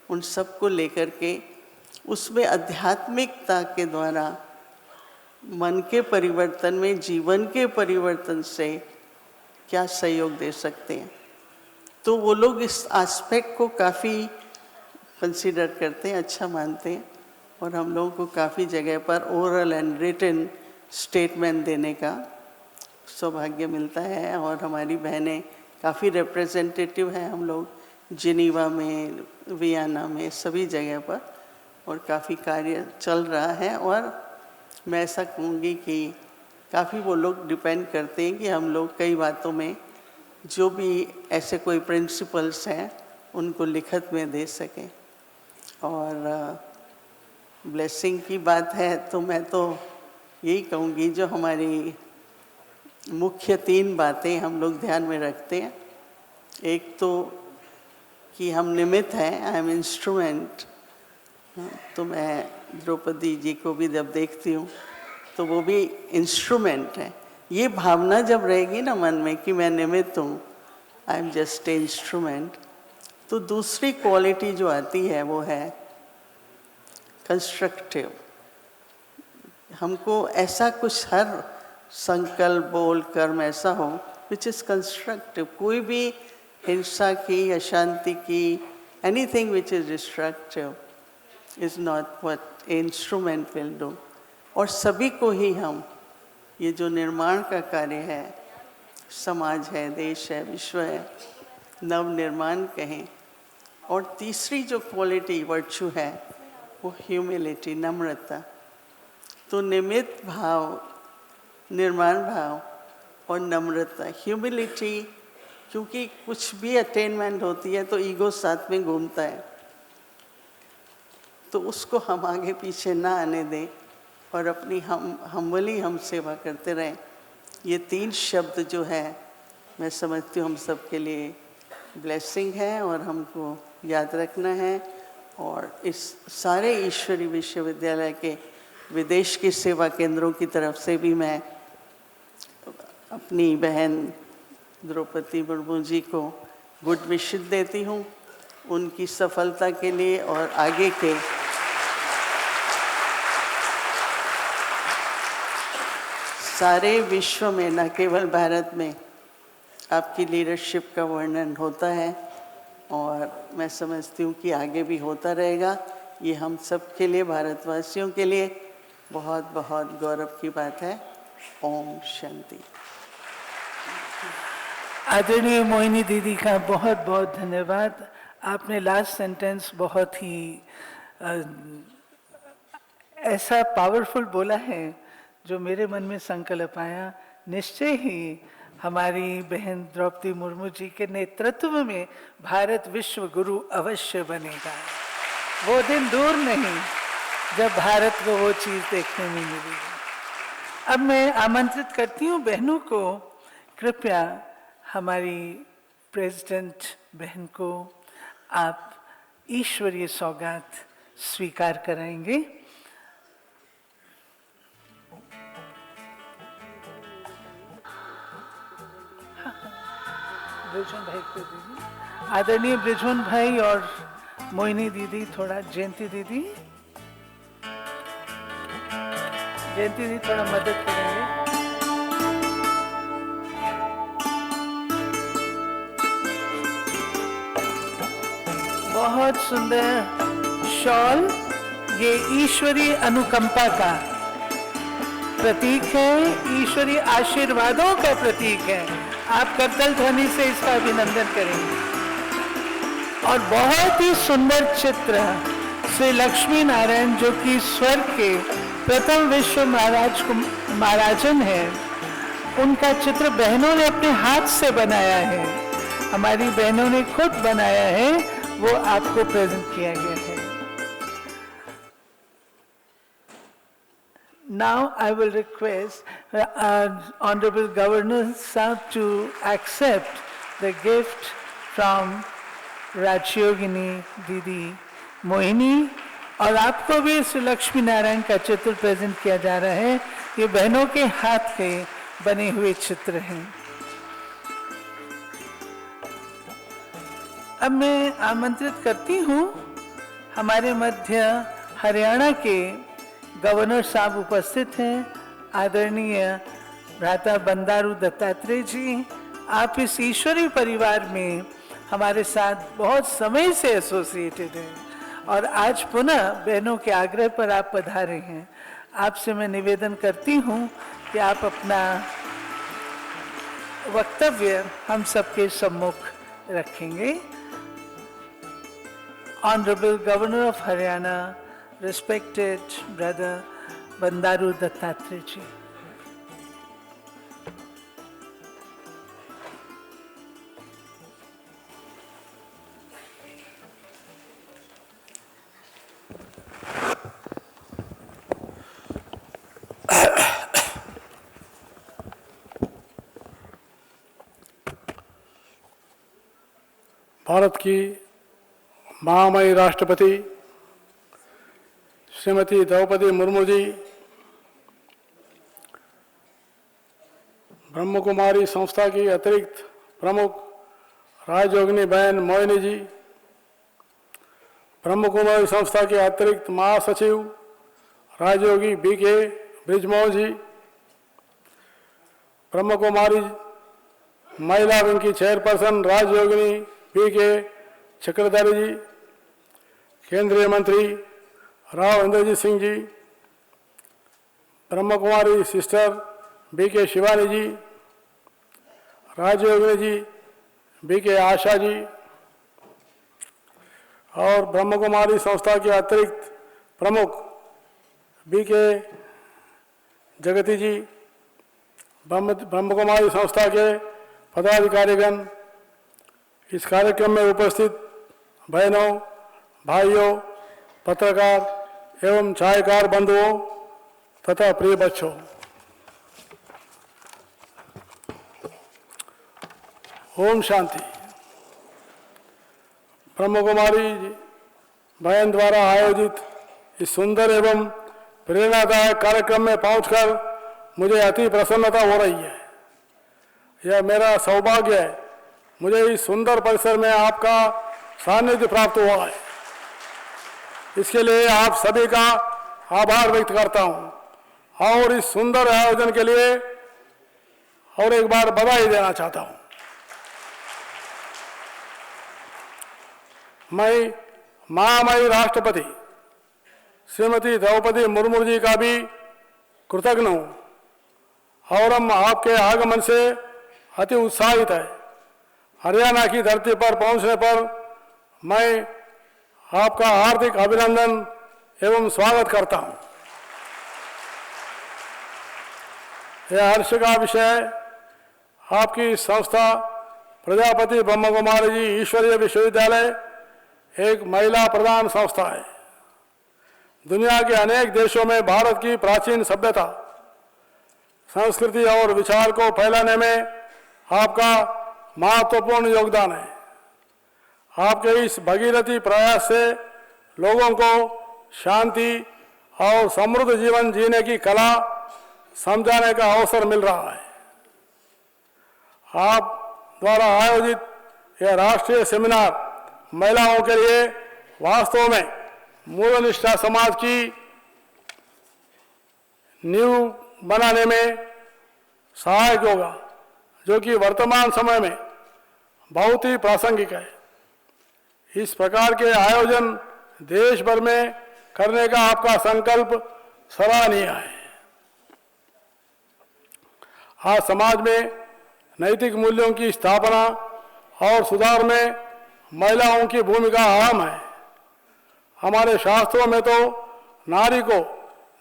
Speaker 7: उन सब को लेकर के उसमें आध्यात्मिकता के द्वारा मन के परिवर्तन में, जीवन के परिवर्तन से क्या सहयोग दे सकते हैं। तो वो लोग इस एस्पेक्ट को काफ़ी कंसीडर करते हैं, अच्छा मानते हैं, और हम लोगों को काफ़ी जगह पर ओरल एंड रिटन स्टेटमेंट देने का सौभाग्य मिलता है। और हमारी बहनें काफ़ी रिप्रेजेंटेटिव हैं, हम लोग जिनीवा में, वियना में, सभी जगह पर, और काफ़ी कार्य चल रहा है। और मैं ऐसा कहूँगी कि काफ़ी वो लोग डिपेंड करते हैं कि हम लोग कई बातों में जो भी ऐसे कोई प्रिंसिपल्स हैं उनको लिखत में दे सकें। और ब्लेसिंग की बात है तो मैं तो यही कहूँगी, जो हमारी मुख्य 3 बातें हम लोग ध्यान में रखते हैं। एक तो कि हम निमित्त हैं, आई एम इंस्ट्रूमेंट। तो मैं द्रौपदी जी को भी जब देखती हूँ तो वो भी इंस्ट्रूमेंट है। ये भावना जब रहेगी ना मन में कि मैं निमित्त हूँ, I am just a instrument, तो दूसरी क्वालिटी जो आती है वो है कंस्ट्रक्टिव। हमको ऐसा कुछ हर संकल्प, बोल, कर्म ऐसा हो विच इज़ कंस्ट्रक्टिव। कोई भी हिंसा की, अशांति की, anything which is destructive is not what instrument will do। और सभी को ही हम ये जो निर्माण का कार्य है, समाज है, देश है, विश्व है, नव निर्माण कहें। और तीसरी जो क्वालिटी, वर्चू है, वो ह्यूमिलिटी, नम्रता। तो निमित्त भाव, निर्माण भाव और नम्रता, ह्यूमिलिटी, क्योंकि कुछ भी अटेनमेंट होती है तो ईगो साथ में घूमता है। तो उसको हम आगे पीछे ना आने दें और अपनी हम्बली हम सेवा करते रहें। ये 3 शब्द जो है मैं समझती हूँ हम सब के लिए ब्लेसिंग है और हमको याद रखना है। और इस सारे ईश्वरी विश्वविद्यालय के विदेश के सेवा केंद्रों की तरफ से भी मैं अपनी बहन द्रौपदी मुर्मू जी को गुड विशेस देती हूँ उनकी सफलता के लिए और आगे के सारे विश्व में, न केवल भारत में आपकी लीडरशिप का वर्णन होता है और मैं समझती हूँ कि आगे भी होता रहेगा। ये हम सब के लिए, भारतवासियों के लिए बहुत बहुत गौरव की बात है। ओम शांति।
Speaker 1: आदरणीय मोहिनी दीदी का बहुत बहुत धन्यवाद। आपने लास्ट सेंटेंस बहुत ही ऐसा पावरफुल बोला है जो मेरे मन में संकल्प आया। निश्चय ही हमारी बहन द्रौपदी मुर्मू जी के नेतृत्व में भारत विश्व गुरु अवश्य बनेगा। वो दिन दूर नहीं जब भारत को वो चीज़ देखने में मिलेगी। अब मैं आमंत्रित करती हूँ बहनों को, कृपया हमारी प्रेसिडेंट बहन को आप ईश्वरीय सौगात स्वीकार कराएंगे। ब्रिजवन भाई को दीदी, आदरणीय ब्रिजवन भाई और मोहिनी दीदी, थोड़ा जयंती दीदी, जयंती दीदी थोड़ा मदद करेंगे। बहुत सुंदर शॉल, ये ईश्वरीय अनुकंपा का प्रतीक है, ईश्वरीय आशीर्वादों का प्रतीक है। आप करतल ध्वनि से इसका अभिनंदन करेंगे। और बहुत ही सुंदर चित्र श्री लक्ष्मी नारायण जो कि स्वर्ग के प्रथम विश्व महाराजन है, उनका चित्र बहनों ने अपने हाथ से बनाया है। हमारी बहनों ने खुद बनाया है, वो आपको प्रेजेंट किया गया है। Now I will request Honorable Governor Sahib to accept the gift from Rajyogini Didi Mohini, और आपको भी श्री लक्ष्मी नारायण का चित्र प्रेजेंट किया जा रहा है। ये बहनों के हाथ के बने हुए चित्र हैं। अब मैं आमंत्रित करती हूँ हमारे मध्य हरियाणा के गवर्नर साहब उपस्थित हैं, आदरणीय भ्राता बंदारू दत्तात्रेय जी। आप इस ईश्वरीय परिवार में हमारे साथ बहुत समय से एसोसिएटेड हैं और आज पुनः बहनों के आग्रह पर आप पधारे हैं। आपसे मैं निवेदन करती हूँ कि आप अपना वक्तव्य हम सबके सम्मुख रखेंगे। Honorable Governor of Haryana, respected brother Bandaru Dattatreya ji.
Speaker 8: Bharat की महामहिम राष्ट्रपति श्रीमती द्रौपदी मुर्मू जी, ब्रह्म कुमारी संस्था की अतिरिक्त प्रमुख राजयोगिनी बहन मोहिनी जी, ब्रह्म कुमारी संस्था के अतिरिक्त महासचिव राजयोगी बीके ब्रिजमोहन जी, ब्रह्म कुमारी महिला विंग की चेयरपर्सन राजयोगिनी बीके चक्रधारी जी, केंद्रीय मंत्री राव इंद्रजीत सिंह जी, ब्रह्म कुमारी सिस्टर बीके शिवानी जी, राजयोगिनी जी बीके आशा जी और ब्रह्म कुमारी संस्था के अतिरिक्त प्रमुख बीके जगती जी, ब्रह्म कुमारी संस्था के पदाधिकारीगण, इस कार्यक्रम में उपस्थित बहनों, भाइयों, पत्रकार एवं छायाकार बंधुओं तथा प्रिय बच्चों, ओम शांति। ब्रह्म कुमारी बहन द्वारा आयोजित इस सुंदर एवं प्रेरणादायक कार्यक्रम में पहुंचकर मुझे अति प्रसन्नता हो रही है। यह मेरा सौभाग्य है, मुझे इस सुंदर परिसर में आपका सानिध्य प्राप्त हुआ है। इसके लिए आप सभी का आभार व्यक्त करता हूं और इस सुंदर आयोजन के लिए और एक बार बधाई देना चाहता हूं। मैं महामहिम राष्ट्रपति श्रीमती द्रौपदी मुर्मू जी का भी कृतज्ञ हूं और हम आपके आगमन से अति उत्साहित है। हरियाणा की धरती पर पहुंचने पर मैं आपका हार्दिक अभिनंदन एवं स्वागत करता हूं। यह हर्ष का विषय है, आपकी संस्था प्रजापति ब्रह्म कुमारी जी ईश्वरीय विश्वविद्यालय एक महिला प्रधान संस्था है। दुनिया के अनेक देशों में भारत की प्राचीन सभ्यता, संस्कृति और विचार को फैलाने में आपका महत्वपूर्ण योगदान है। आपके इस भगीरथी प्रयास से लोगों को शांति और समृद्ध जीवन जीने की कला समझाने का अवसर मिल रहा है। आप द्वारा आयोजित यह राष्ट्रीय सेमिनार महिलाओं के लिए वास्तव में मूलनिष्ठा समाज की नींव बनाने में सहायक होगा, जो कि वर्तमान समय में बहुत ही प्रासंगिक है। इस प्रकार के आयोजन देश भर में करने का आपका संकल्प सराहनीय है। आज समाज में नैतिक मूल्यों की स्थापना और सुधार में महिलाओं की भूमिका अहम है। हमारे शास्त्रों में तो नारी को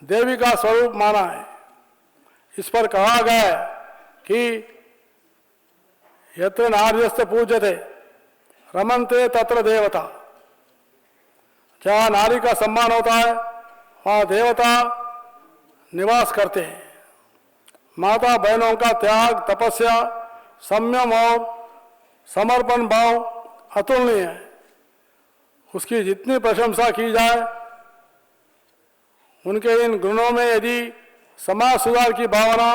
Speaker 8: देवी का स्वरूप माना है। इस पर कहा गया है कि यत्र नार्यस्त पूज्यते रमन्ते तत्र देवता। जहाँ नारी का सम्मान होता है वहाँ देवता निवास करते हैं। माता बहनों का त्याग, तपस्या, संयम और समर्पण भाव अतुलनीय है। उसकी जितनी प्रशंसा की जाए, उनके इन गुणों में यदि समाज सुधार की भावना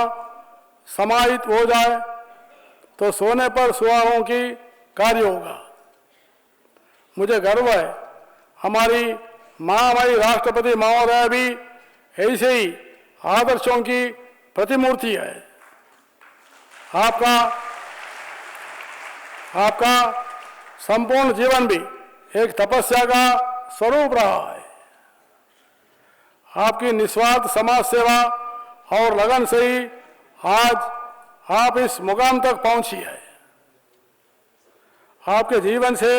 Speaker 8: समाहित हो जाए तो सोने पर सुहागों की कार्य होगा। मुझे गर्व है, हमारी महामहिम राष्ट्रपति महोदया भी ऐसे ही आदर्शों की प्रतिमूर्ति है। आपका संपूर्ण जीवन भी एक तपस्या का स्वरूप रहा है। आपकी निस्वार्थ समाज सेवा और लगन से ही आज आप इस मुकाम तक पहुंची है। आपके जीवन से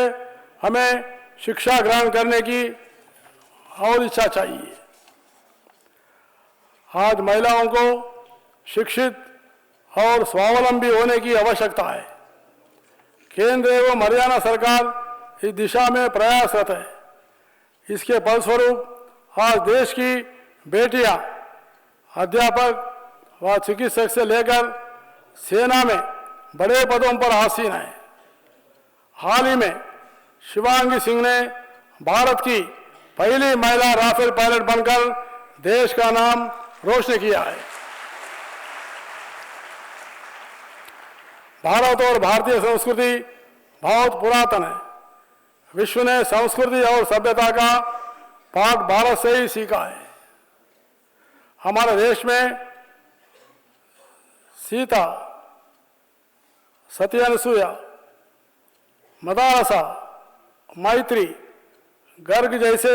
Speaker 8: हमें शिक्षा ग्रहण करने की और इच्छा चाहिए। आज महिलाओं को शिक्षित और स्वावलंबी होने की आवश्यकता है। केंद्र एवं हरियाणा सरकार इस दिशा में प्रयासरत है। इसके फलस्वरूप आज देश की बेटियां अध्यापक व चिकित्सक से लेकर सेना में बड़े पदों पर आसीन हैं। हाल ही में शिवांगी सिंह ने भारत की पहली महिला राफेल पायलट बनकर देश का नाम रोशन किया है। भारत और भारतीय संस्कृति बहुत पुरातन है। विश्व ने संस्कृति और सभ्यता का पाठ भारत से ही सीखा है। हमारे देश में सीता, सती अनुसुईया, मदालसा, मैत्री, गर्ग जैसे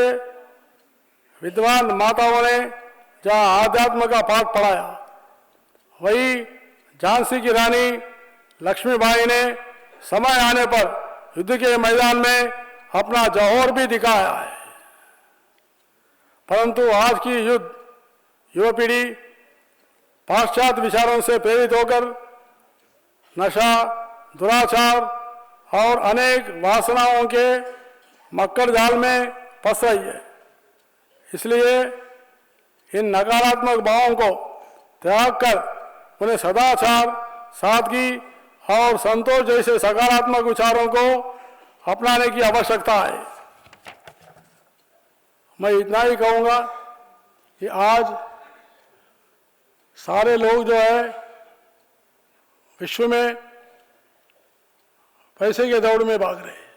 Speaker 8: विद्वान माताओं ने जहाँ आध्यात्म का पाठ पढ़ाया, वही झांसी की रानी लक्ष्मीबाई ने समय आने पर युद्ध के मैदान में अपना जौहर भी दिखाया है। परंतु आज की युवा पीढ़ी पाश्चात्य विचारों से प्रेरित होकर नशा, दुराचार और अनेक वासनाओं के मक्कड़ जाल में फंस रही है। इसलिए इन नकारात्मक भावों को त्याग कर उन्हें सदाचार, सादगी और संतोष जैसे सकारात्मक विचारों को अपनाने की आवश्यकता है। मैं इतना ही कहूँगा कि आज सारे लोग जो है विश्व में पैसे के दौड़ में भाग रहे हैं,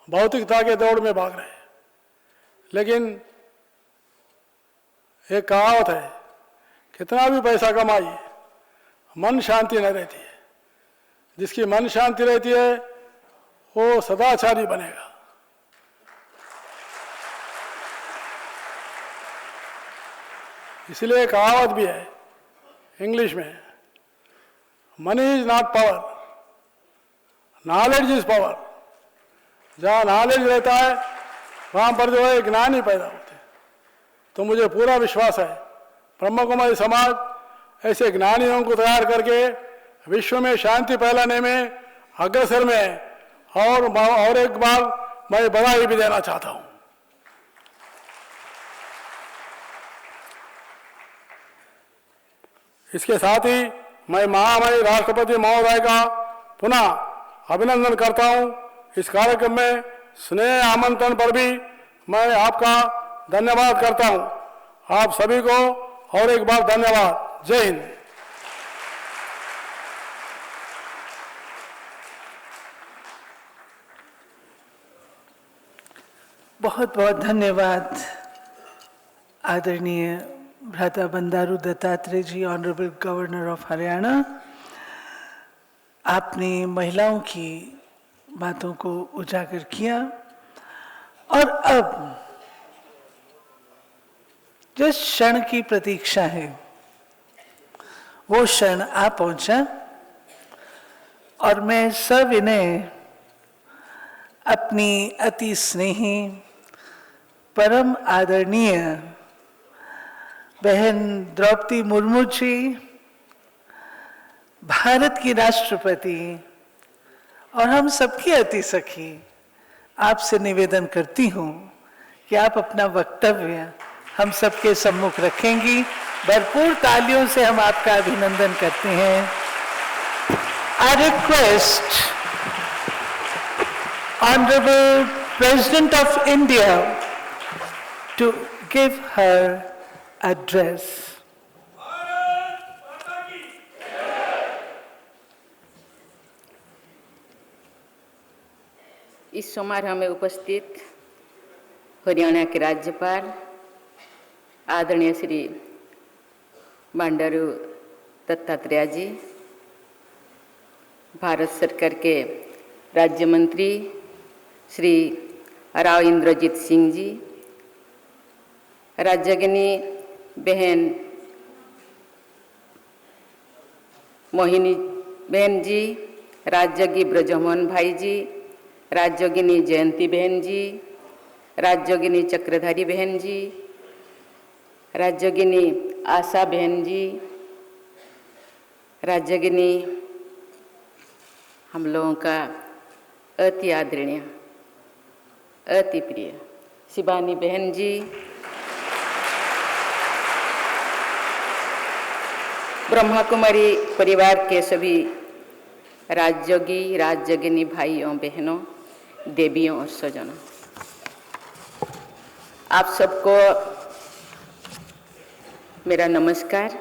Speaker 8: भौतिकता के दौड़ में भाग रहे हैं, लेकिन एक कहावत है, कितना भी पैसा कमाइए मन शांति न रहती है। जिसकी मन शांति रहती है वो सदाचारी बनेगा। इसलिए कहावत भी है इंग्लिश में, money is not power, knowledge is power. जहाँ नॉलेज रहता है वहाँ पर जो है ज्ञान ही पैदा होते हैं। तो मुझे पूरा विश्वास है ब्रह्म कुमारी समाज ऐसे ज्ञानियों को तैयार करके विश्व में शांति फैलाने में अग्रसर में है। और एक बार मैं बधाई भी देना चाहता हूँ। इसके साथ ही मैं महामहिम राष्ट्रपति महोदय का पुनः अभिनंदन करता हूँ। इस कार्यक्रम में स्नेह आमंत्रण पर भी मैं आपका धन्यवाद करता हूँ। आप सभी को और एक बार धन्यवाद। जय हिंद।
Speaker 1: बहुत बहुत धन्यवाद आदरणीय भ्राता बंडारू दत्तात्रेय जी, ऑनरेबल गवर्नर ऑफ हरियाणा। आपने महिलाओं की बातों को उजागर किया और अब जिस क्षण की प्रतीक्षा है वो क्षण आ पहुंचा और मैं सविनय अपनी अति स्नेही परम आदरणीय बहन द्रौपदी मुर्मू जी, भारत की राष्ट्रपति और हम सबकी अति सखी, आपसे निवेदन करती हूँ कि आप अपना वक्तव्य हम सबके सम्मुख रखेंगी। भरपूर तालियों से हम आपका अभिनंदन करते हैं। I request Honorable President of India to give her address.
Speaker 9: इस समारोह में उपस्थित हरियाणा के राज्यपाल आदरणीय श्री बंडारू दत्तात्रेय जी, भारत सरकार के राज्य मंत्री श्री राव इंद्रजीत सिंह जी, राज्यगिनी बहन मोहिनी बहन जी, राज्यगी ब्रजमोहन भाई जी, राज्यगिनी जयंती बहन जी, राज्यगिनी चक्रधारी बहन जी, राज्यगिनी आशा बहन जी, राज्यगिनी हम लोगों का अति आदरणीय अति प्रिय शिवानी बहन जी, ब्रह्मा कुमारी परिवार के सभी राज्योगी राज्यगिनी भाइयों बहनों, देवियों और स्वजनों, आप सबको मेरा नमस्कार।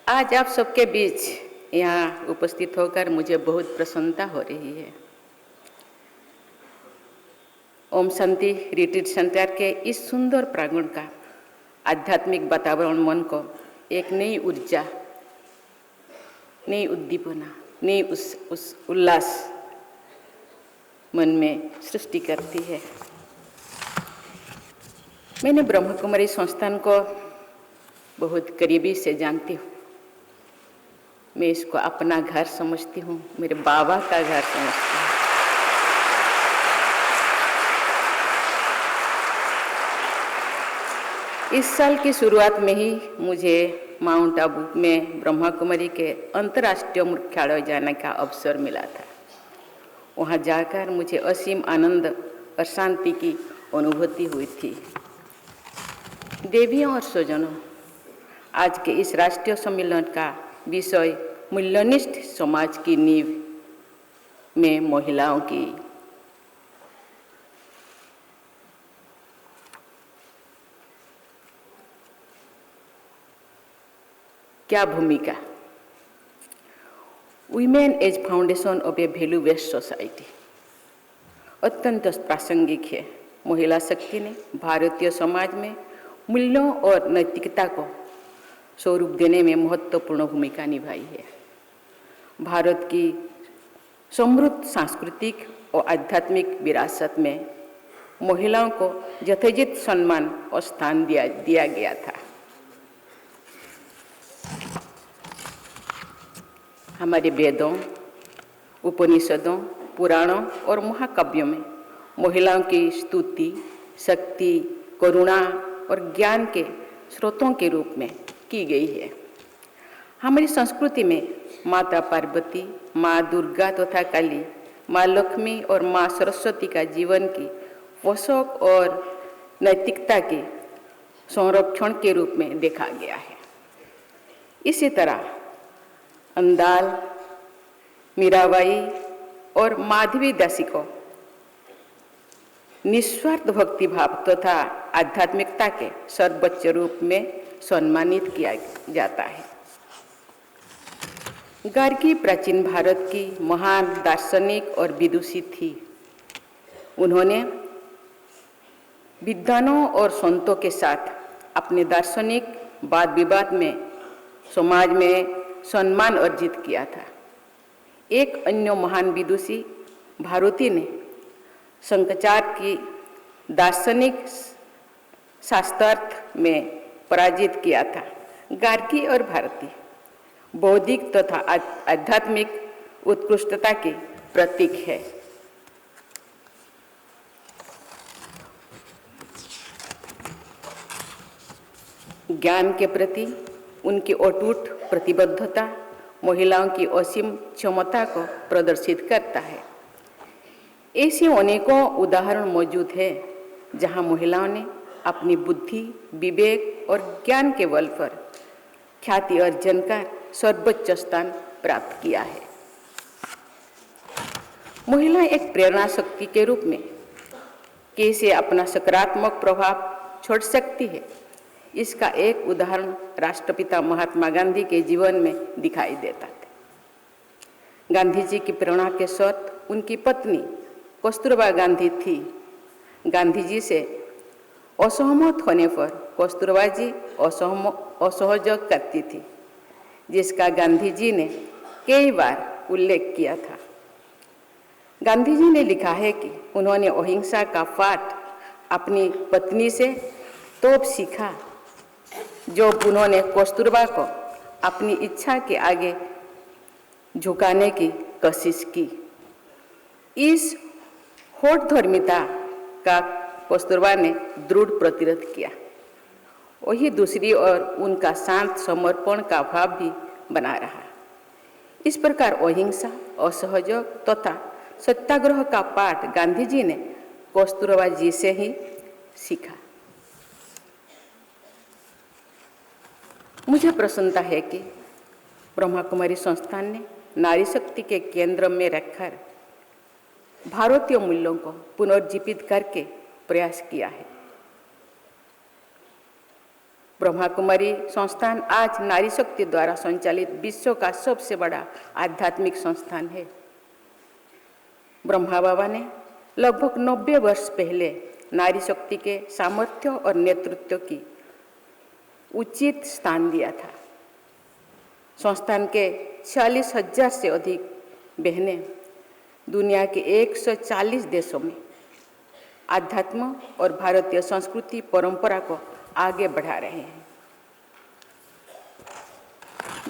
Speaker 9: आज आप सबके बीच यहाँ उपस्थित होकर मुझे बहुत प्रसन्नता हो रही है। ओम शांति रिट्रीट सेंटर के इस सुंदर प्रांगण का आध्यात्मिक वातावरण मन को एक नई ऊर्जा, नई उद्दीपना, नई उस उल्लास मन में सृष्टि करती है। मैंने ब्रह्म कुमारी संस्थान को बहुत करीबी से जानती हूँ। मैं इसको अपना घर समझती हूँ, मेरे बाबा का घर समझती हूँ। इस साल की शुरुआत में ही मुझे माउंट आबू में ब्रह्मा कुमारी के अंतर्राष्ट्रीय मुख्यालय जाने का अवसर मिला था। वहाँ जाकर मुझे असीम आनंद और शांति की अनुभूति हुई थी। देवियों और स्वजनों, आज के इस राष्ट्रीय सम्मेलन का विषय मूल्यनिष्ठ समाज की नींव में महिलाओं की क्या भूमिका। Women as foundation of a value based society अत्यंत प्रासंगिक है। महिला शक्ति ने भारतीय समाज में मूल्यों और नैतिकता को स्वरूप देने में महत्वपूर्ण भूमिका निभाई है। भारत की समृद्ध सांस्कृतिक और आध्यात्मिक विरासत में महिलाओं को यथोचित सम्मान और स्थान दिया गया था। हमारे वेदों, उपनिषदों, पुराणों और महाकाव्यों में महिलाओं की स्तुति शक्ति, करुणा और ज्ञान के स्रोतों के रूप में की गई है। हमारी संस्कृति में माता पार्वती, माँ दुर्गा तथा काली, माँ लक्ष्मी और माँ सरस्वती का जीवन की पोषक और नैतिकता के संरक्षण के रूप में देखा गया है। इसी तरह अंदाल, मीराबाई और माधवी दासी को निस्वार्थ भक्ति भाव तथा आध्यात्मिकता के सर्वोच्च रूप में सम्मानित किया जाता है। गार्गी प्राचीन भारत की महान दार्शनिक और विदुषी थी। उन्होंने विद्वानों और संतों के साथ अपने दार्शनिक वाद विवाद में समाज में सम्मान अर्जित किया था। एक अन्य महान विदुषी भारती ने शंकराचार्य की दार्शनिक शास्त्रार्थ में पराजित किया था। गार्गी और भारती बौद्धिक तथा आध्यात्मिक उत्कृष्टता के प्रतीक है। ज्ञान के प्रति उनकी अटूट प्रतिबद्धता महिलाओं की असीम क्षमता को प्रदर्शित करता है। ऐसे अनेकों उदाहरण मौजूद हैं जहां महिलाओं ने अपनी बुद्धि, विवेक और ज्ञान के बल पर ख्याति अर्जन कर सर्वोच्च स्थान प्राप्त किया है। महिला एक प्रेरणा शक्ति के रूप में कैसे अपना सकारात्मक प्रभाव छोड़ सकती है, इसका एक उदाहरण राष्ट्रपिता महात्मा गांधी के जीवन में दिखाई देता था। गांधी जी की प्रेरणा के स्रोत उनकी पत्नी कस्तूरबा गांधी थी। गांधी जी से असहमत होने पर कस्तूरबा जी असहयोग करती थी, जिसका गांधी जी ने कई बार उल्लेख किया था। गांधी जी ने लिखा है कि उन्होंने अहिंसा का पाठ अपनी पत्नी से तब सीखा जब उन्होंने कस्तूरबा को अपनी इच्छा के आगे झुकाने की कोशिश की। इस होठधर्मिता का कस्तूरबा ने दृढ़ प्रतिरोध किया। वही दूसरी ओर उनका शांत समर्पण का भाव भी बना रहा। इस प्रकार अहिंसा, असहयोग तथा सत्याग्रह का पाठ गांधी जी ने कस्तूरबा जी से ही सीखा। मुझे प्रसन्नता है कि ब्रह्मा कुमारी संस्थान ने नारी शक्ति के केंद्र में रखकर भारतीय मूल्यों को पुनर्जीवित करके प्रयास किया है। ब्रह्मा कुमारी संस्थान आज नारी शक्ति द्वारा संचालित विश्व का सबसे बड़ा आध्यात्मिक संस्थान है। ब्रह्मा बाबा ने लगभग 90 वर्ष पहले नारी शक्ति के सामर्थ्य और नेतृत्व की उचित स्थान दिया था। संस्थान के 46,000 से अधिक बहनें दुनिया के 140 देशों में आध्यात्म और भारतीय संस्कृति परंपरा को आगे बढ़ा रहे हैं।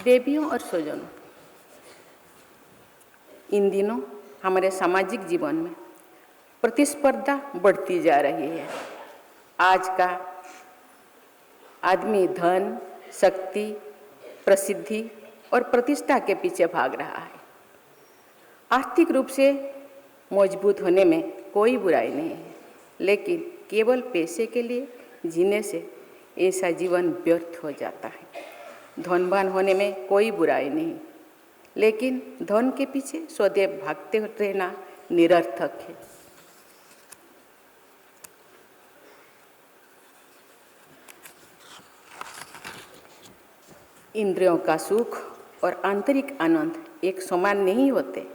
Speaker 9: देवियों और स्वजनों, इन दिनों हमारे सामाजिक जीवन में प्रतिस्पर्धा बढ़ती जा रही है। आज का आदमी धन, शक्ति, प्रसिद्धि और प्रतिष्ठा के पीछे भाग रहा है। आर्थिक रूप से मजबूत होने में कोई बुराई नहीं है, लेकिन केवल पैसे के लिए जीने से ऐसा जीवन व्यर्थ हो जाता है। धनवान होने में कोई बुराई नहीं, लेकिन धन के पीछे सदैव भागते रहना निरर्थक है। इंद्रियों का सुख और आंतरिक आनंद एक समान नहीं होते।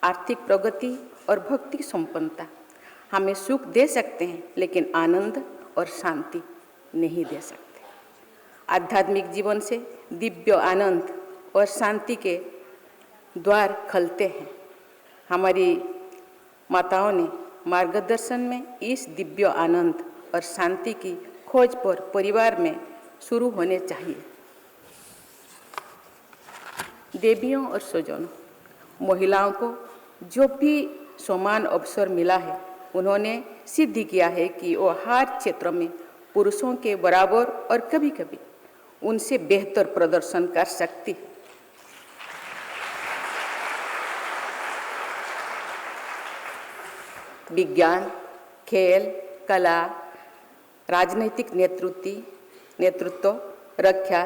Speaker 9: आर्थिक प्रगति और भक्ति संपन्नता हमें सुख दे सकते हैं, लेकिन आनंद और शांति नहीं दे सकते। आध्यात्मिक जीवन से दिव्य आनंद और शांति के द्वार खलते हैं। हमारी माताओं ने मार्गदर्शन में इस दिव्य आनंद और शांति की खोज पर परिवार में शुरू होने चाहिए। देवियों और स्वजनों, महिलाओं को जो भी समान अवसर मिला है, उन्होंने सिद्ध किया है कि वो हर क्षेत्र में पुरुषों के बराबर और कभी कभी उनसे बेहतर प्रदर्शन कर सकती है। विज्ञान, खेल, कला, राजनीतिक नेतृत्व, रक्षा,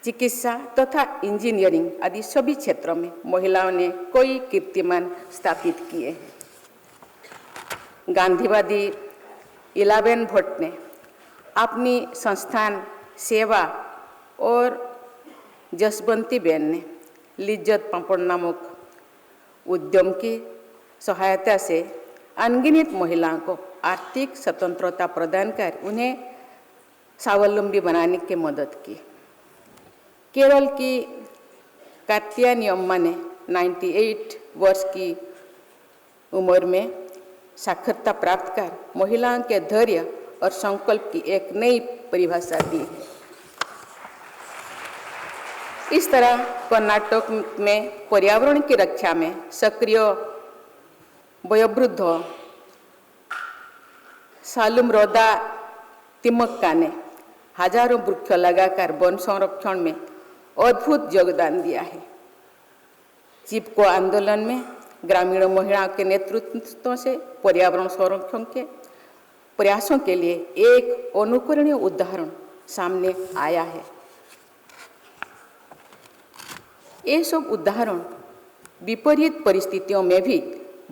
Speaker 9: चिकित्सा तथा इंजीनियरिंग आदि सभी क्षेत्रों में महिलाओं ने कई कीर्तिमान स्थापित किए हैं। गांधीवादी इलाबेन भट्ट ने अपनी संस्थान सेवा और जसवंती बेन ने लिज्जत पापड़ नामक उद्यम की सहायता से अनगिनत महिलाओं को आर्थिक स्वतंत्रता प्रदान कर उन्हें स्वावलंबी बनाने की मदद की। केरल की कात्यायनी अम्मा ने 98 वर्ष की उम्र में साक्षरता प्राप्त कर महिलाओं के धैर्य और संकल्प की एक नई परिभाषा दी है। इस तरह कर्नाटक में पर्यावरण की रक्षा में सक्रिय वयोवृद्ध सालुमरोदा तिमक्का ने हजारों वृक्ष लगाकर वन संरक्षण में अद्भुत योगदान दिया है। चिपको आंदोलन में ग्रामीण महिलाओं के नेतृत्व से पर्यावरण संरक्षण के प्रयासों के लिए एक अनुकरणीय उदाहरण सामने आया है। ये सब उदाहरण विपरीत परिस्थितियों में भी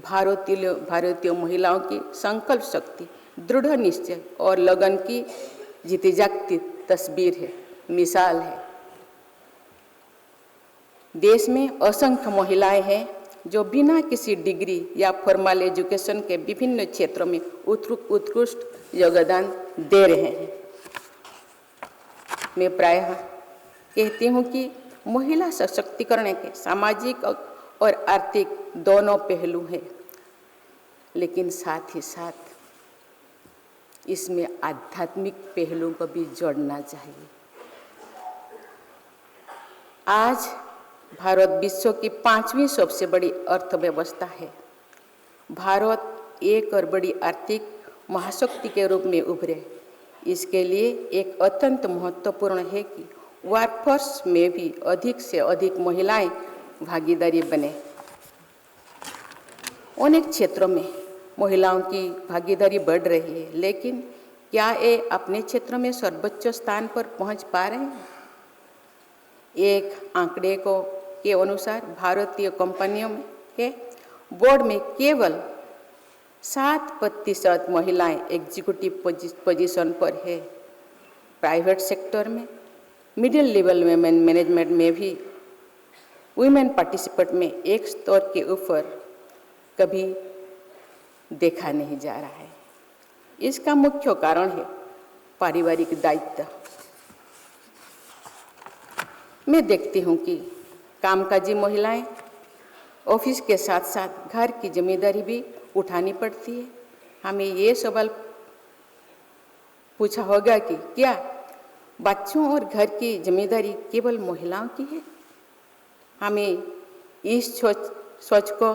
Speaker 9: भारतीय महिलाओं की संकल्प शक्ति, दृढ़ निश्चय और लगन की जीती जागती तस्वीर है, मिसाल है। देश में असंख्य महिलाएं हैं जो बिना किसी डिग्री या फॉर्मल एजुकेशन के विभिन्न क्षेत्रों में उत्कृष्ट योगदान दे रहे हैं। मैं प्रायः कहती हूँ कि महिला सशक्तिकरण के सामाजिक और आर्थिक दोनों पहलू हैं, लेकिन साथ ही साथ इसमें आध्यात्मिक पहलू को भी जोड़ना चाहिए। आज भारत विश्व की 5वीं सबसे बड़ी अर्थव्यवस्था है। भारत एक और बड़ी आर्थिक महाशक्ति के रूप में उभरे। इसके लिए एक अत्यंत महत्वपूर्ण है कि वर्कफोर्स में भी अधिक से अधिक महिलाएं भागीदारी बने। अनेक क्षेत्रों में महिलाओं की भागीदारी बढ़ रही है, लेकिन क्या ये अपने क्षेत्र में सर्वोच्च स्थान पर पहुंच पा रहे हैं? एक आंकड़े के अनुसार भारतीय कंपनियों के बोर्ड में केवल 7% महिलाएं एग्जीक्यूटिव पोजीशन पर है। प्राइवेट सेक्टर में मिडिल लेवल में मैनेजमेंट में भी वुमेन पार्टिसिपेट में एक स्तर के ऊपर कभी देखा नहीं जा रहा है। इसका मुख्य कारण है पारिवारिक दायित्व। मैं देखती हूँ कि कामकाजी महिलाएं ऑफिस के साथ साथ घर की जिम्मेदारी भी उठानी पड़ती है। हमें ये सवाल पूछा होगा कि क्या बच्चों और घर की जिम्मेदारी केवल महिलाओं की है? हमें इस सोच को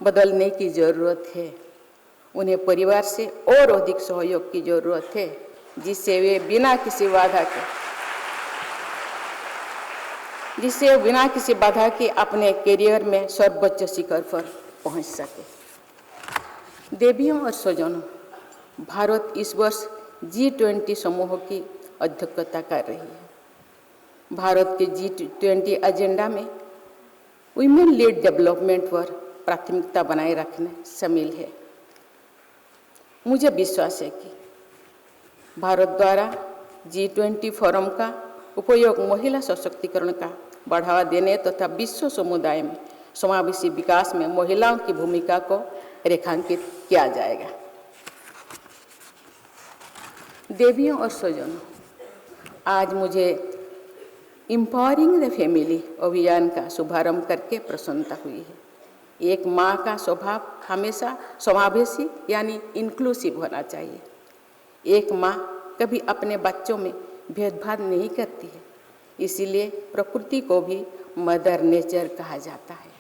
Speaker 9: बदलने की ज़रूरत है। उन्हें परिवार से और अधिक सहयोग की ज़रूरत है, जिससे वे बिना किसी बाधा के अपने करियर में सर्वोच्च शिखर पर पहुंच सके। देवियों और स्वजनों, भारत इस वर्ष G20 समूह की अध्यक्षता कर रही है। भारत के G20 एजेंडा में वुमेन लीड डेवलपमेंट पर प्राथमिकता बनाए रखना शामिल है। मुझे विश्वास है कि भारत द्वारा G20 फोरम का उपयोग महिला सशक्तिकरण का बढ़ावा देने तथा विश्व समुदाय में समावेशी विकास में महिलाओं की भूमिका को रेखांकित किया जाएगा। देवियों और स्वजनों, आज मुझे एम्पावरिंग द फैमिली अभियान का शुभारंभ करके प्रसन्नता हुई है। एक माँ का स्वभाव हमेशा समावेशी यानी इंक्लूसिव होना चाहिए। एक माँ कभी अपने बच्चों में भेदभाव नहीं करती है, इसीलिए प्रकृति को भी मदर नेचर कहा जाता है।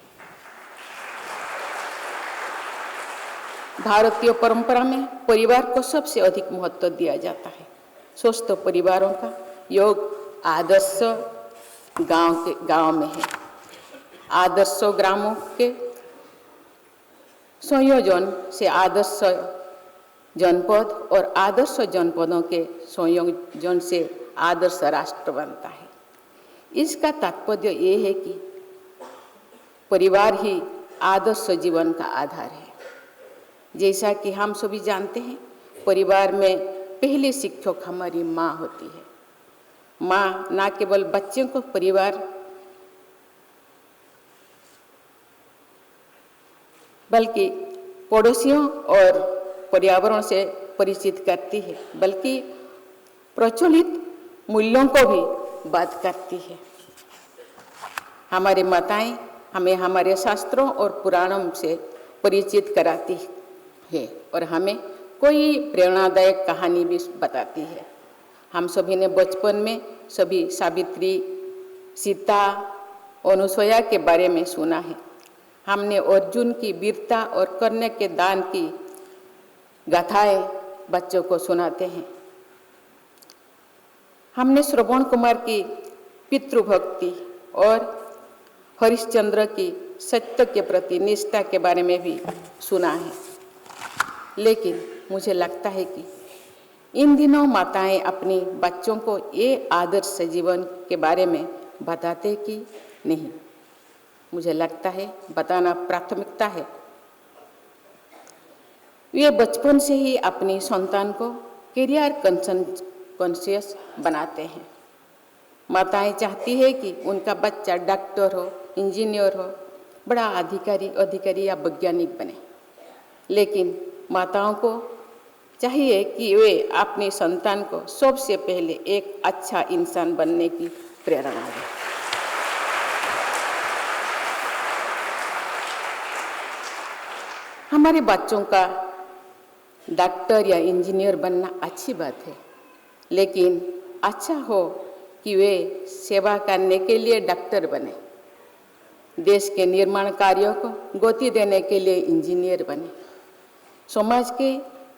Speaker 9: भारतीय परंपरा में परिवार को सबसे अधिक महत्व दिया जाता है। स्वस्थ परिवारों का योग आदर्श गांव में है। आदर्श ग्रामों के संयोजन से आदर्श जनपद और आदर्श जनपदों के संयोजन से आदर्श राष्ट्र बनता है। इसका तात्पर्य ये है कि परिवार ही आदर्श जीवन का आधार है। जैसा कि हम सभी जानते हैं, परिवार में पहली शिक्षक हमारी माँ होती है। माँ न केवल बच्चों को परिवार बल्कि पड़ोसियों और पर्यावरण से परिचित करती है, बल्कि प्रचलित मूल्यों को भी बात करती है। हमारी माताएं हमें हमारे शास्त्रों और पुराणों से परिचित कराती है और हमें कोई प्रेरणादायक कहानी भी बताती है। हम सभी ने बचपन में सभी सावित्री, सीता, अनुसुईया के बारे में सुना है। हमने अर्जुन की वीरता और कर्ण के दान की गाथाएं बच्चों को सुनाते हैं। हमने श्रवण कुमार की पितृभक्ति और हरिश्चंद्र की सत्य के प्रति निष्ठा के बारे में भी सुना है। लेकिन मुझे लगता है कि इन दिनों माताएं अपनी बच्चों को ये आदर्श जीवन के बारे में बताते कि नहीं। मुझे लगता है बताना प्राथमिकता है। वे बचपन से ही अपनी संतान को करियर कॉन्शियस बनाते हैं। माताएं चाहती है कि उनका बच्चा डॉक्टर हो, इंजीनियर हो, बड़ा अधिकारी या वैज्ञानिक बने। लेकिन माताओं को चाहिए कि वे अपनी संतान को सबसे पहले एक अच्छा इंसान बनने की प्रेरणा दें। हमारे बच्चों का डॉक्टर या इंजीनियर बनना अच्छी बात है, लेकिन अच्छा हो कि वे सेवा करने के लिए डॉक्टर बने, देश के निर्माण कार्यों को गति देने के लिए इंजीनियर बने, समाज के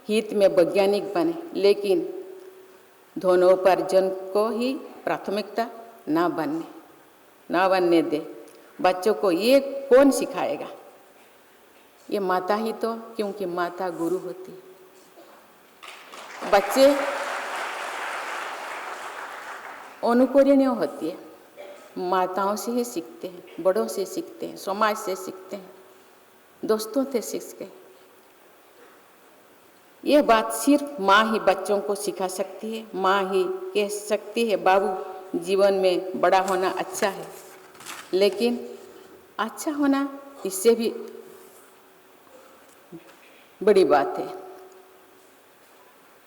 Speaker 9: हित में वैज्ञानिक बने, लेकिन धनोपार्जन को ही प्राथमिकता ना बनने दे। बच्चों को ये कौन सिखाएगा? ये माता ही तो, क्योंकि माता गुरु होती है। बच्चे अनुकरणीय होती है, माताओं से ही सीखते हैं, बड़ों से सीखते हैं, समाज से सीखते हैं, दोस्तों से सीखते हैं। ये बात सिर्फ माँ ही बच्चों को सिखा सकती है। माँ ही कह सकती है बाबू जीवन में बड़ा होना अच्छा है, लेकिन अच्छा होना इससे भी बड़ी बात है।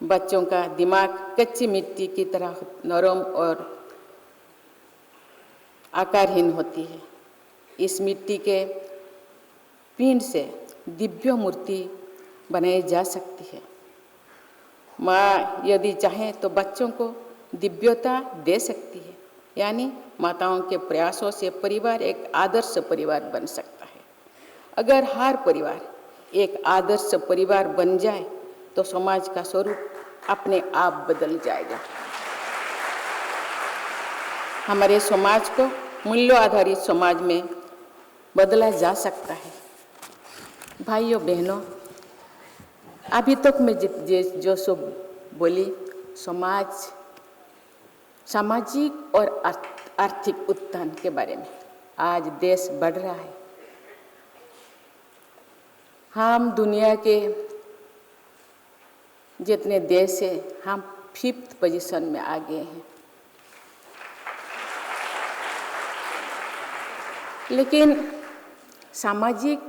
Speaker 9: बच्चों का दिमाग कच्ची मिट्टी की तरह नरम और आकारहीन होती है। इस मिट्टी के पिंड से दिव्य मूर्ति बनाई जा सकती है। माँ यदि चाहे तो बच्चों को दिव्यता दे सकती है, यानी माताओं के प्रयासों से परिवार एक आदर्श परिवार बन सकता है। अगर हर परिवार एक आदर्श परिवार बन जाए तो समाज का स्वरूप अपने आप बदल जाएगा। हमारे समाज को मूल्य आधारित समाज में बदला जा सकता है। भाइयों बहनों, अभी तक मैं जो सब बोली, सामाजिक और आर्थिक उत्थान के बारे में। आज देश बढ़ रहा है, हम दुनिया के जितने देश हैं हम 5th पोजीशन में आ गए हैं। लेकिन सामाजिक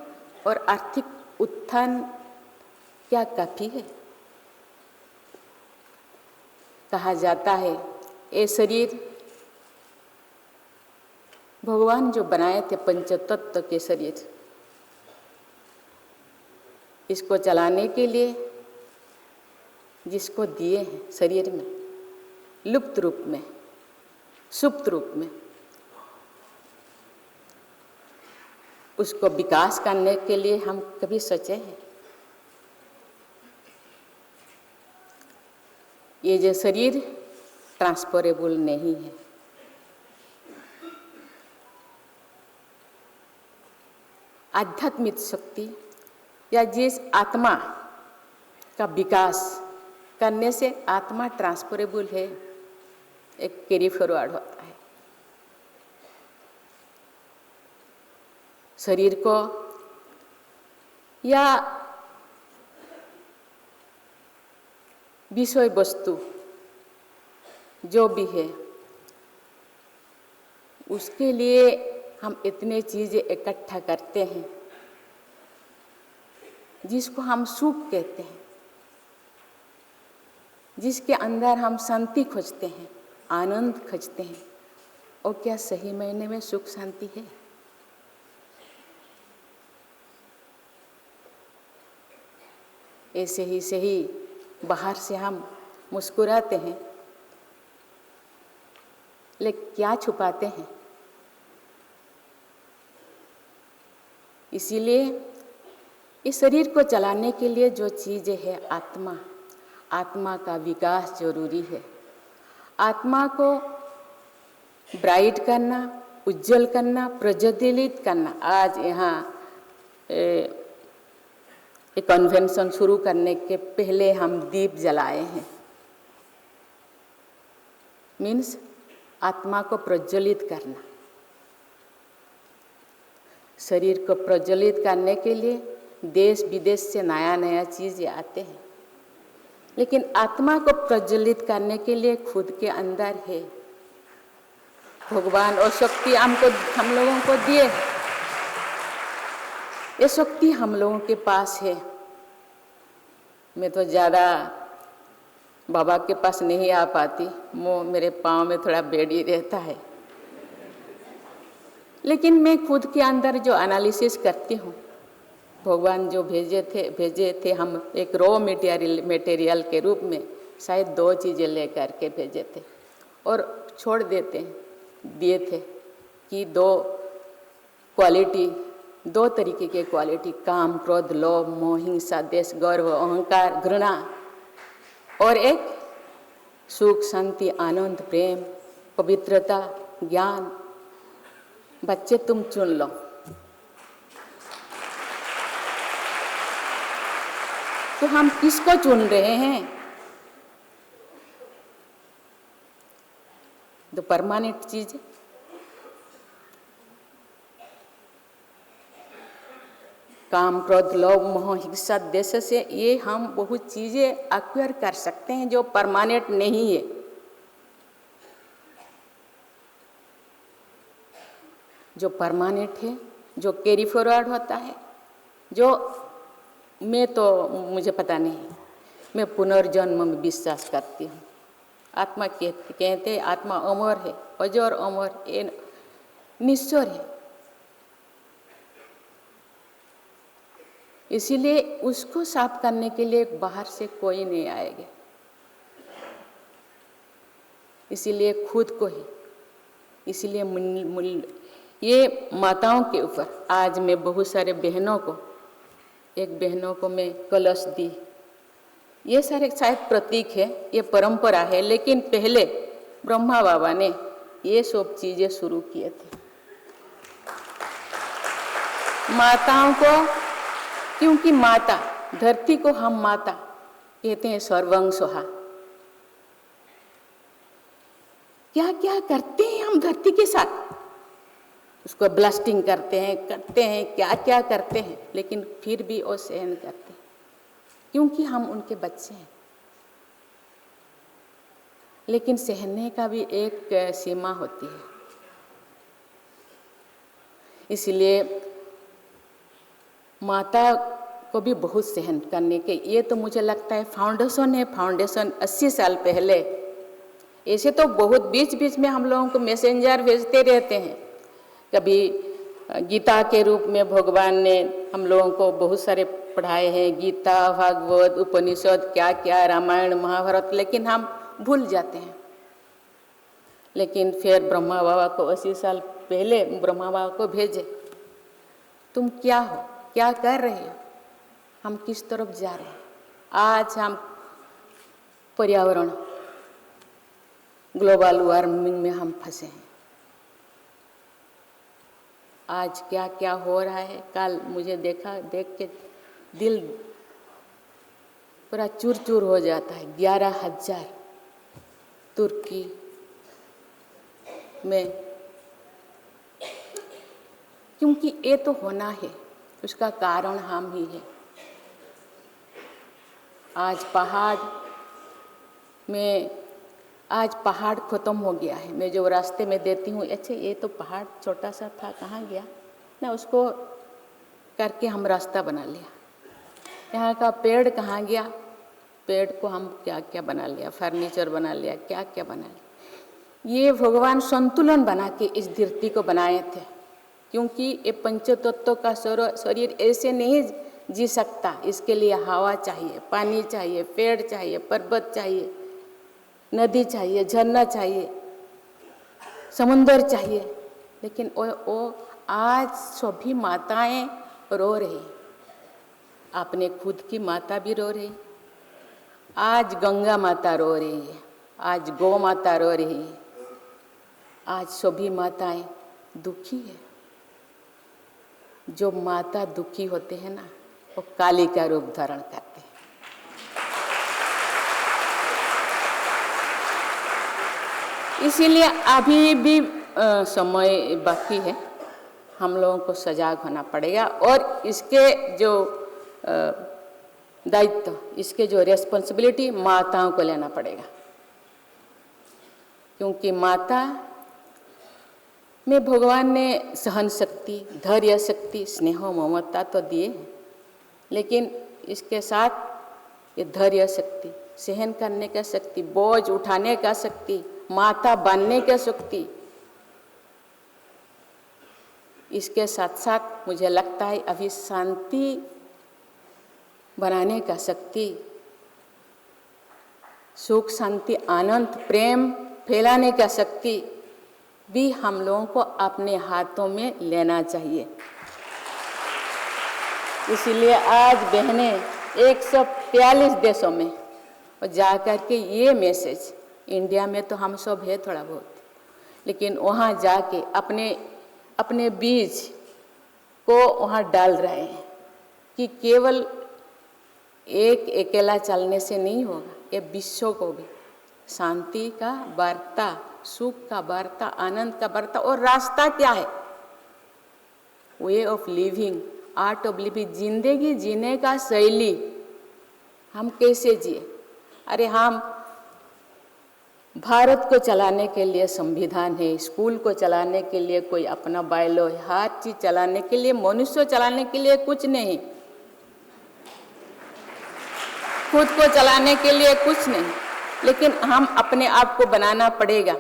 Speaker 9: और आर्थिक उत्थान क्या काफी है? कहा जाता है ये शरीर भगवान जो बनाए थे पंचतत्व के शरीर, इसको चलाने के लिए जिसको दिए हैं शरीर में, लुप्त रूप में, सुप्त रूप में, उसको विकास करने के लिए हम कभी सोचे हैं? ये जो शरीर ट्रांसफरेबल नहीं है। आध्यात्मिक शक्ति या जिस आत्मा का विकास करने से आत्मा ट्रांसफरेबल है, एक कैरी फॉरवर्ड होता है। शरीर को या विषय वस्तु जो भी है उसके लिए हम इतने चीज़ें इकट्ठा करते हैं जिसको हम सुख कहते हैं, जिसके अंदर हम शांति खोजते हैं, आनंद खोजते हैं। और क्या सही मायने में सुख शांति है? ऐसे ही सही बाहर से हम मुस्कुराते हैं, लेकिन क्या छुपाते हैं? इसीलिए इस शरीर को चलाने के लिए जो चीज़ें है आत्मा का विकास जरूरी है। आत्मा को ब्राइट करना, उज्जवल करना, प्रज्वलित करना। आज यहाँ एक कन्वेंशन शुरू करने के पहले हम दीप जलाए हैं। मीन्स आत्मा को प्रज्वलित करना। शरीर को प्रज्वलित करने के लिए देश विदेश से नया नया चीज़ें आते हैं, लेकिन आत्मा को प्रज्वलित करने के लिए खुद के अंदर है। भगवान और शक्ति हम लोगों को दिए, ये शक्ति हम लोगों के पास है। मैं तो ज़्यादा बाबा के पास नहीं आ पाती, मेरे पाँव में थोड़ा बेड़ी रहता है, लेकिन मैं खुद के अंदर जो एनालिसिस करती हूँ, भगवान जो भेजे थे हम एक रॉ मटेरियल के रूप में शायद 2 चीज़ें लेकर के भेजे थे और छोड़ दिए थे कि 2 क्वालिटी, 2 तरीके के क्वालिटी, काम, क्रोध, लोभ, मोह, हिंसा, द्वेष, गर्व, अहंकार, घृणा, और एक सुख, शांति, आनंद, प्रेम, पवित्रता, ज्ञान। बच्चे तुम चुन लो। तो हम किसको चुन रहे हैं? तो परमानेंट चीज, काम, क्रोध, लोभ, मोह, हिंसा, द्वेष से ये हम बहुत चीजें एक्वायर कर सकते हैं जो परमानेंट नहीं है। जो परमानेंट है, जो कैरी फॉरवर्ड होता है, जो मुझे पता नहीं, मैं पुनर्जन्म में विश्वास करती हूँ। आत्मा कहते हैं आत्मा अमर है, अजर अमर, ये निश्चर है। इसीलिए उसको साफ करने के लिए बाहर से कोई नहीं आएगा। इसीलिए खुद को ही, इसीलिए ये माताओं के ऊपर आज मैं बहुत सारे बहनों को मैं कलश दी। ये सारे शायद प्रतीक है, ये परंपरा है, लेकिन पहले ब्रह्मा बाबा ने ये सब चीजें शुरू किए थे माताओं को, क्योंकि माता धरती को हम माता कहते हैं, सर्वं सोहा। क्या क्या करते हैं हम धरती के साथ, उसको ब्लास्टिंग करते हैं, क्या क्या करते हैं, लेकिन फिर भी वो सहन करते हैं क्योंकि हम उनके बच्चे हैं। लेकिन सहने का भी एक सीमा होती है। इसलिए माता को भी बहुत सहन करने के, ये तो मुझे लगता है फाउंडेशन है। फाउंडेशन 80 साल पहले, ऐसे तो बहुत बीच बीच में हम लोगों को मैसेंजर भेजते रहते हैं। कभी गीता के रूप में भगवान ने हम लोगों को बहुत सारे पढ़ाए हैं, गीता, भागवत, उपनिषद, क्या क्या, रामायण, महाभारत, लेकिन हम भूल जाते हैं। लेकिन फिर ब्रह्मा बाबा को 80 साल पहले ब्रह्मा बाबा को भेजे, तुम क्या हो, क्या कर रहे हो, हम किस तरफ जा रहे हैं। आज हम पर्यावरण, ग्लोबल वार्मिंग में हम फंसे हैं। आज क्या क्या हो रहा है, कल मुझे देख के दिल पूरा चूर चूर हो जाता है। 11,000 तुर्की में, क्योंकि ये तो होना है, उसका कारण हम ही है। आज पहाड़ खत्म हो गया है। मैं जो रास्ते में देती हूँ, अच्छा ये तो पहाड़ छोटा सा था, कहाँ गया ना, उसको करके हम रास्ता बना लिया। यहाँ का पेड़ कहाँ गया, पेड़ को हम क्या क्या बना लिया, फर्नीचर बना लिया, क्या क्या बना लिया। ये भगवान संतुलन बना के इस धरती को बनाए थे, क्योंकि ये पंचतत्व का शरीर ऐसे नहीं जी सकता। इसके लिए हवा चाहिए, पानी चाहिए, पेड़ चाहिए, पर्वत चाहिए, नदी चाहिए, झरना चाहिए, समुंदर चाहिए। लेकिन वो आज सभी माताएं रो रही, अपने खुद की माता भी रो रही। आज गंगा माता रो रही है, आज गौ माता रो रही है, आज सभी माताएं दुखी है। जो माता दुखी होते हैं ना, वो काली का रूप धारण करते हैं। इसीलिए अभी भी समय बाकी है, हम लोगों को सजग होना पड़ेगा और इसके जो दायित्व, इसके जो रेस्पॉन्सिबिलिटी माताओं को लेना पड़ेगा। क्योंकि माता में भगवान ने सहन शक्ति, धैर्य शक्ति, स्नेह, ममता तो दिए हैं, लेकिन इसके साथ ये धैर्य शक्ति, सहन करने का शक्ति, बोझ उठाने का शक्ति, माता बनने का शक्ति, इसके साथ साथ मुझे लगता है अभी शांति बनाने का शक्ति, सुख, शांति, आनंद, प्रेम फैलाने का शक्ति भी हम लोगों को अपने हाथों में लेना चाहिए। इसीलिए आज बहनें 143 देशों में और जा कर के ये मैसेज, इंडिया में तो हम सब है थोड़ा बहुत, लेकिन वहाँ जाके अपने बीज को वहाँ डाल रहे हैं कि केवल एक अकेला चलने से नहीं होगा, ये विश्व को भी शांति का वार्ता, सुख का वार्ता, आनंद का वार्ता। और रास्ता क्या है? Way of living, art of living, जिंदगी जीने का शैली, हम कैसे जिए। अरे हम भारत को चलाने के लिए संविधान है, स्कूल को चलाने के लिए कोई अपना बायलो है, हर चीज चलाने के लिए, मनुष्य चलाने के लिए कुछ नहीं, खुद को चलाने के लिए कुछ नहीं, लेकिन हम अपने आप को बनाना पड़ेगा।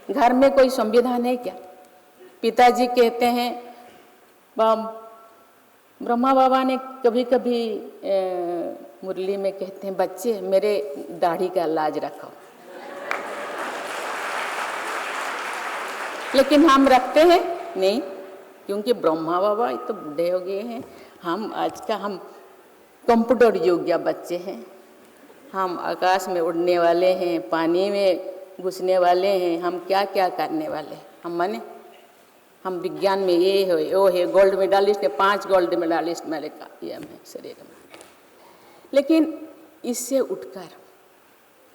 Speaker 9: घर में कोई संविधान है क्या? पिताजी कहते हैं, ब्रह्मा बाबा ने कभी कभी मुरली में कहते हैं, बच्चे मेरे दाढ़ी का लाज रखो, लेकिन हम रखते हैं नहीं, क्योंकि ब्रह्मा बाबा तो बूढ़े हो गए हैं। हम आज का हम कंप्यूटर युग या बच्चे हैं, हम आकाश में उड़ने वाले हैं, पानी में घुसने वाले हैं, हम क्या क्या करने वाले हैं। हम माने हम विज्ञान में ये है वो है, गोल्ड मेडलिस्ट है, 5 गोल्ड मेडलिस्ट मेरे का ये में शरीर में। लेकिन इससे उठकर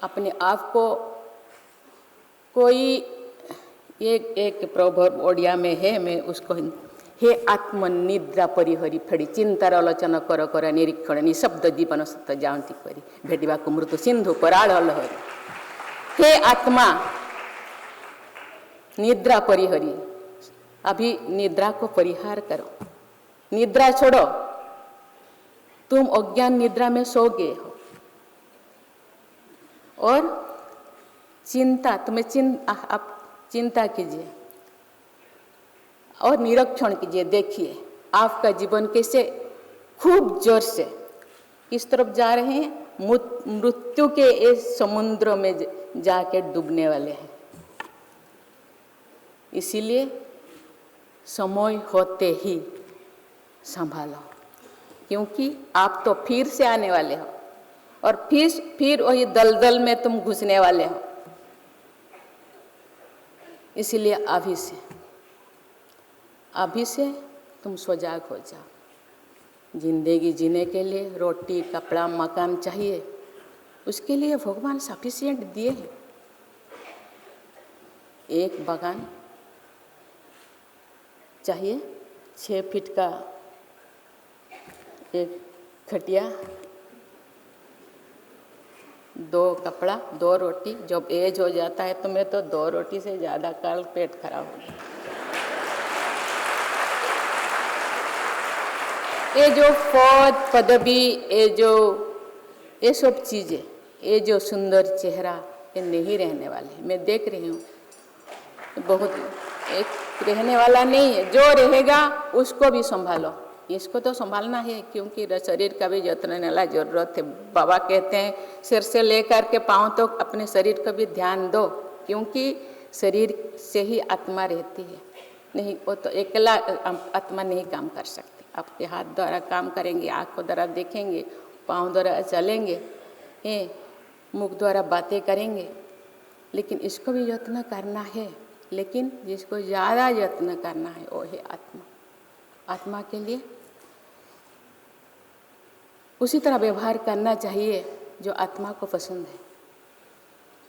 Speaker 9: अपने आप को कोई एक प्रोवर्ब ओडिया में है, मैं उसको हे आत्मनिद्रा परिहरी फेड़ी चिंतार आलोचना कर कर निरीक्षण निशब्द जीवन सत जाती करी भेटा मृत्यु सिंधु पराड़ लहरी। हे आत्मा निद्रा परिहरी, अभी निद्रा को परिहार करो, निद्रा छोड़ो। तुम अज्ञान निद्रा में सो गए हो और चिंता तुम्हें आप चिंता कीजिए और निरीक्षण कीजिए। देखिए आपका जीवन कैसे खूब जोर से इस तरफ जा रहे हैं, मृत्यु के इस समुद्र में जाके डूबने वाले हैं। इसीलिए समय होते ही संभालो, क्योंकि आप तो फिर से आने वाले हो और फिर वही दलदल में तुम घुसने वाले हो। इसीलिए अभी से तुम सजग हो जाओ। जिंदगी जीने के लिए रोटी कपड़ा मकान चाहिए, उसके लिए भगवान सफिशिएंट दिए हैं। एक बागान चाहिए, 6 फीट का एक खटिया, 2 कपड़ा 2 रोटी। जब एज हो जाता है तो मैं तो 2 रोटी से ज़्यादा कल पेट खराब हो गया। ये जो पद पदवी, ये सब चीज़ें, ये जो सुंदर चेहरा, ये नहीं रहने वाले। मैं देख रही हूँ बहुत एक रहने वाला नहीं है। जो रहेगा उसको भी संभालो, इसको तो संभालना है, क्योंकि शरीर का भी जत्न लेने वाला जरूरत है। बाबा कहते हैं सिर से लेकर के पाँव तक तो अपने शरीर को भी ध्यान दो, क्योंकि शरीर से ही आत्मा रहती है। नहीं वो तो अकेला आत्मा नहीं काम कर सकती। आपके हाथ द्वारा काम करेंगे, आँखों द्वारा देखेंगे, पाँव द्वारा चलेंगे, मुख द्वारा बातें करेंगे, लेकिन इसको भी यत्न करना है। लेकिन जिसको ज़्यादा यत्न करना है वो है आत्मा। आत्मा के लिए उसी तरह व्यवहार करना चाहिए जो आत्मा को पसंद है।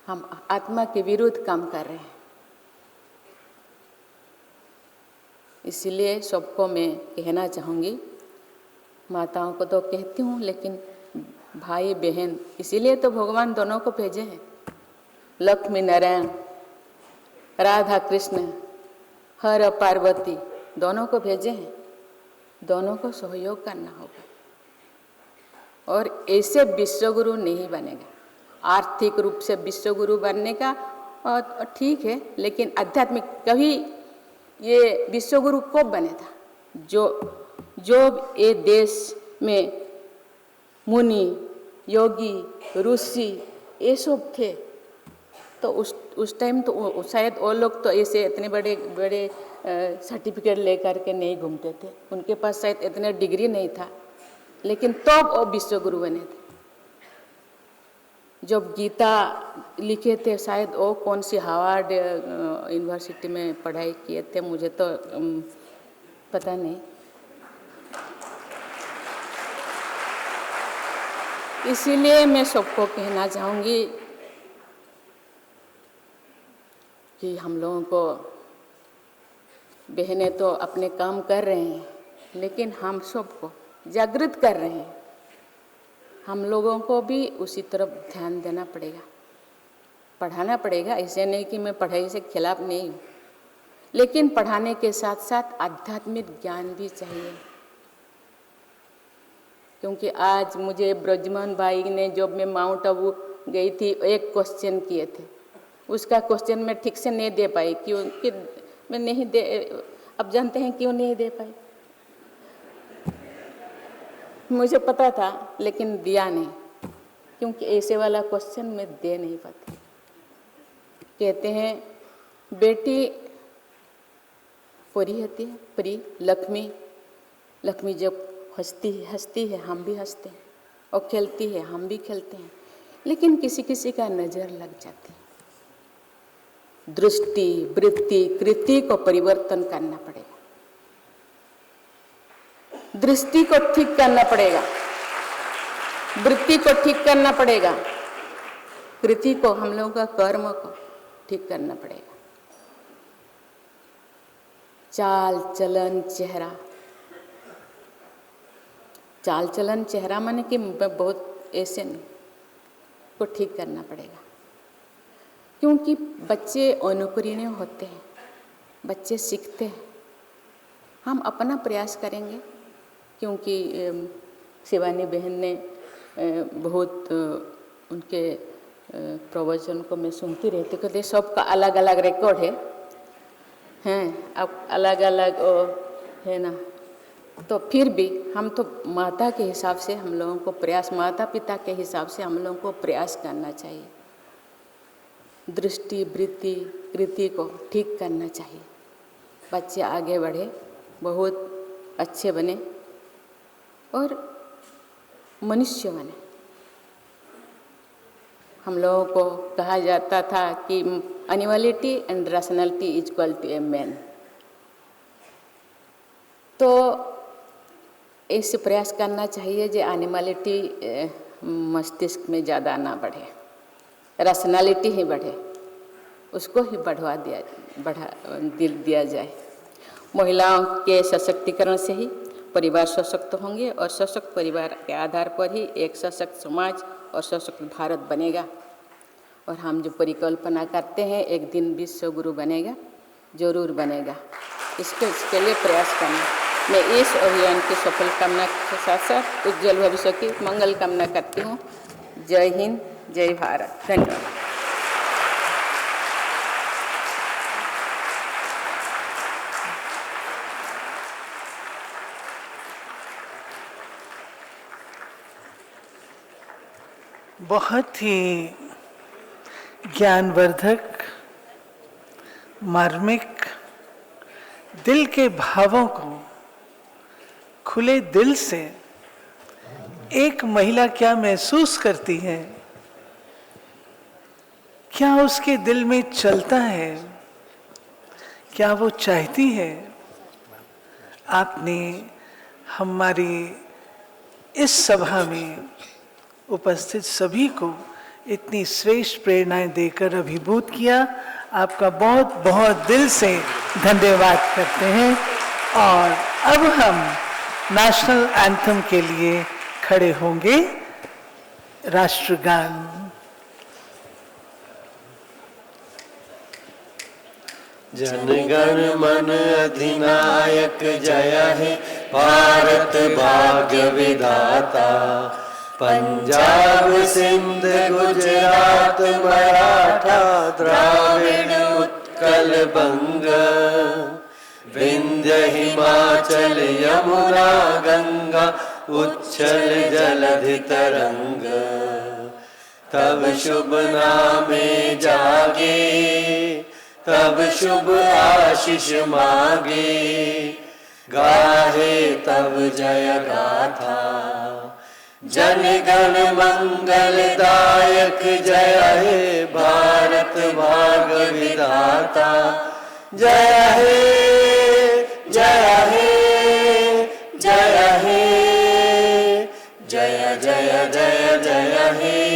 Speaker 9: हम आत्मा के विरुद्ध काम कर रहे हैं। इसलिए सबको मैं कहना चाहूँगी, माताओं को तो कहती हूँ, लेकिन भाई बहन, इसीलिए तो भगवान दोनों को भेजे हैं। लक्ष्मी नारायण, राधा कृष्ण, हर पार्वती, दोनों को भेजे हैं। दोनों को सहयोग करना होगा। और ऐसे विश्वगुरु नहीं बनेगा। आर्थिक रूप से विश्वगुरु बनने का ठीक है, लेकिन आध्यात्मिक कभी ये विश्वगुरु कब बने था? जो ये देश में मुनि, योगी, ऋषि ये सब थे, तो उस टाइम तो शायद वो लोग तो ऐसे इतने बड़े बड़े सर्टिफिकेट लेकर के नहीं घूमते थे। उनके पास शायद इतने डिग्री नहीं था, लेकिन तो वो विश्वगुरु बने थे। जब गीता लिखे थे, शायद वो कौन सी हार्वर्ड यूनिवर्सिटी में पढ़ाई किए थे, मुझे तो पता नहीं। इसीलिए मैं सबको कहना चाहूँगी कि हम लोगों को, बहनें तो अपने काम कर रहे हैं, लेकिन हम सबको जागृत कर रहे हैं। हम लोगों को भी उसी तरफ ध्यान देना पड़ेगा, पढ़ाना पड़ेगा। ऐसे नहीं कि मैं पढ़ाई से खिलाफ नहीं हूँ, लेकिन पढ़ाने के साथ साथ आध्यात्मिक ज्ञान भी चाहिए। क्योंकि आज मुझे ब्रजमोहन भाई ने, जब मैं माउंट आबू गई थी, एक क्वेश्चन किए थे। उसका क्वेश्चन मैं ठीक से नहीं दे पाई, क्योंकि मैं नहीं दे, अब जानते हैं क्यों नहीं दे पाई। मुझे पता था लेकिन दिया नहीं, क्योंकि ऐसे वाला क्वेश्चन मैं दे नहीं पाती। कहते हैं बेटी परी होती है, परी लक्ष्मी, लक्ष्मी जब हंसती है हम भी हंसते हैं, और खेलती है हम भी खेलते हैं, लेकिन किसी किसी का नज़र लग जाती है। दृष्टि, वृत्ति, कृति को परिवर्तन करना पड़ेगा, दृष्टि को ठीक करना पड़ेगा। वृत्ति को ठीक करना पड़ेगा, कृति को, हम लोगों का कर्म को ठीक करना पड़ेगा। चाल चलन चेहरा, चाल चलन चेहरा माने कि बहुत ऐसे नहीं को ठीक करना पड़ेगा, क्योंकि बच्चे अनुकरणीय होते हैं, बच्चे सीखते हैं। हम अपना प्रयास करेंगे, क्योंकि शिवानी बहन ने बहुत उनके प्रवचन को मैं सुनती रहती, कहते सबका अलग अलग रिकॉर्ड हैं, अब अलग अलग है ना, तो फिर भी हम तो माता के हिसाब से हम लोगों को प्रयास, माता पिता के हिसाब से हम लोगों को प्रयास करना चाहिए, दृष्टि वृत्ति कृति को ठीक करना चाहिए। बच्चे आगे बढ़े, बहुत अच्छे बने और मनुष्य बने। हम लोगों को कहा जाता था कि animality and rationality is equal to a man, तो ऐसे प्रयास करना चाहिए जो एनिमलिटी मस्तिष्क में ज़्यादा ना बढ़े, रैशनैलिटी ही बढ़े, उसको ही बढ़ा दिया जाए। महिलाओं के सशक्तिकरण से ही परिवार सशक्त होंगे और सशक्त परिवार के आधार पर ही एक सशक्त समाज और सशक्त भारत बनेगा। और हम जो परिकल्पना करते हैं एक दिन विश्व गुरु बनेगा, जरूर बनेगा। इसके लिए प्रयास करना। मैं इस अभियान की सफल कामना के साथ साथ उज्जवल भविष्य की मंगल कामना करती हूँ। जय हिंद, जय भारत। धन्यवाद।
Speaker 1: बहुत ही ज्ञानवर्धक, मार्मिक, दिल के भावों को खुले दिल से एक महिला क्या महसूस करती है, क्या उसके दिल में चलता है, क्या वो चाहती है, आपने हमारी इस सभा में उपस्थित सभी को इतनी श्रेष्ठ प्रेरणाएं देकर अभिभूत किया। आपका बहुत बहुत दिल से धन्यवाद करते हैं। और अब हम नेशनल एंथम के लिए खड़े होंगे। राष्ट्रगान।
Speaker 5: जनगण मन अधिनायक जय हे भारत भाग्य विधाता। पंजाब सिंध गुजरात मराठा द्राविड़ उत्कल बंग। विंध्य हिमाचल यमुना गंगा उच्छल जलधि तरंग। तब शुभ नामे जागे तब शुभ आशीष मांगे। गाहे तब जय गाथा जन गण मंगलदायक जय हे भारत भाग्य विधाता। जय हे जय हे जय हे जय जय जय जय हे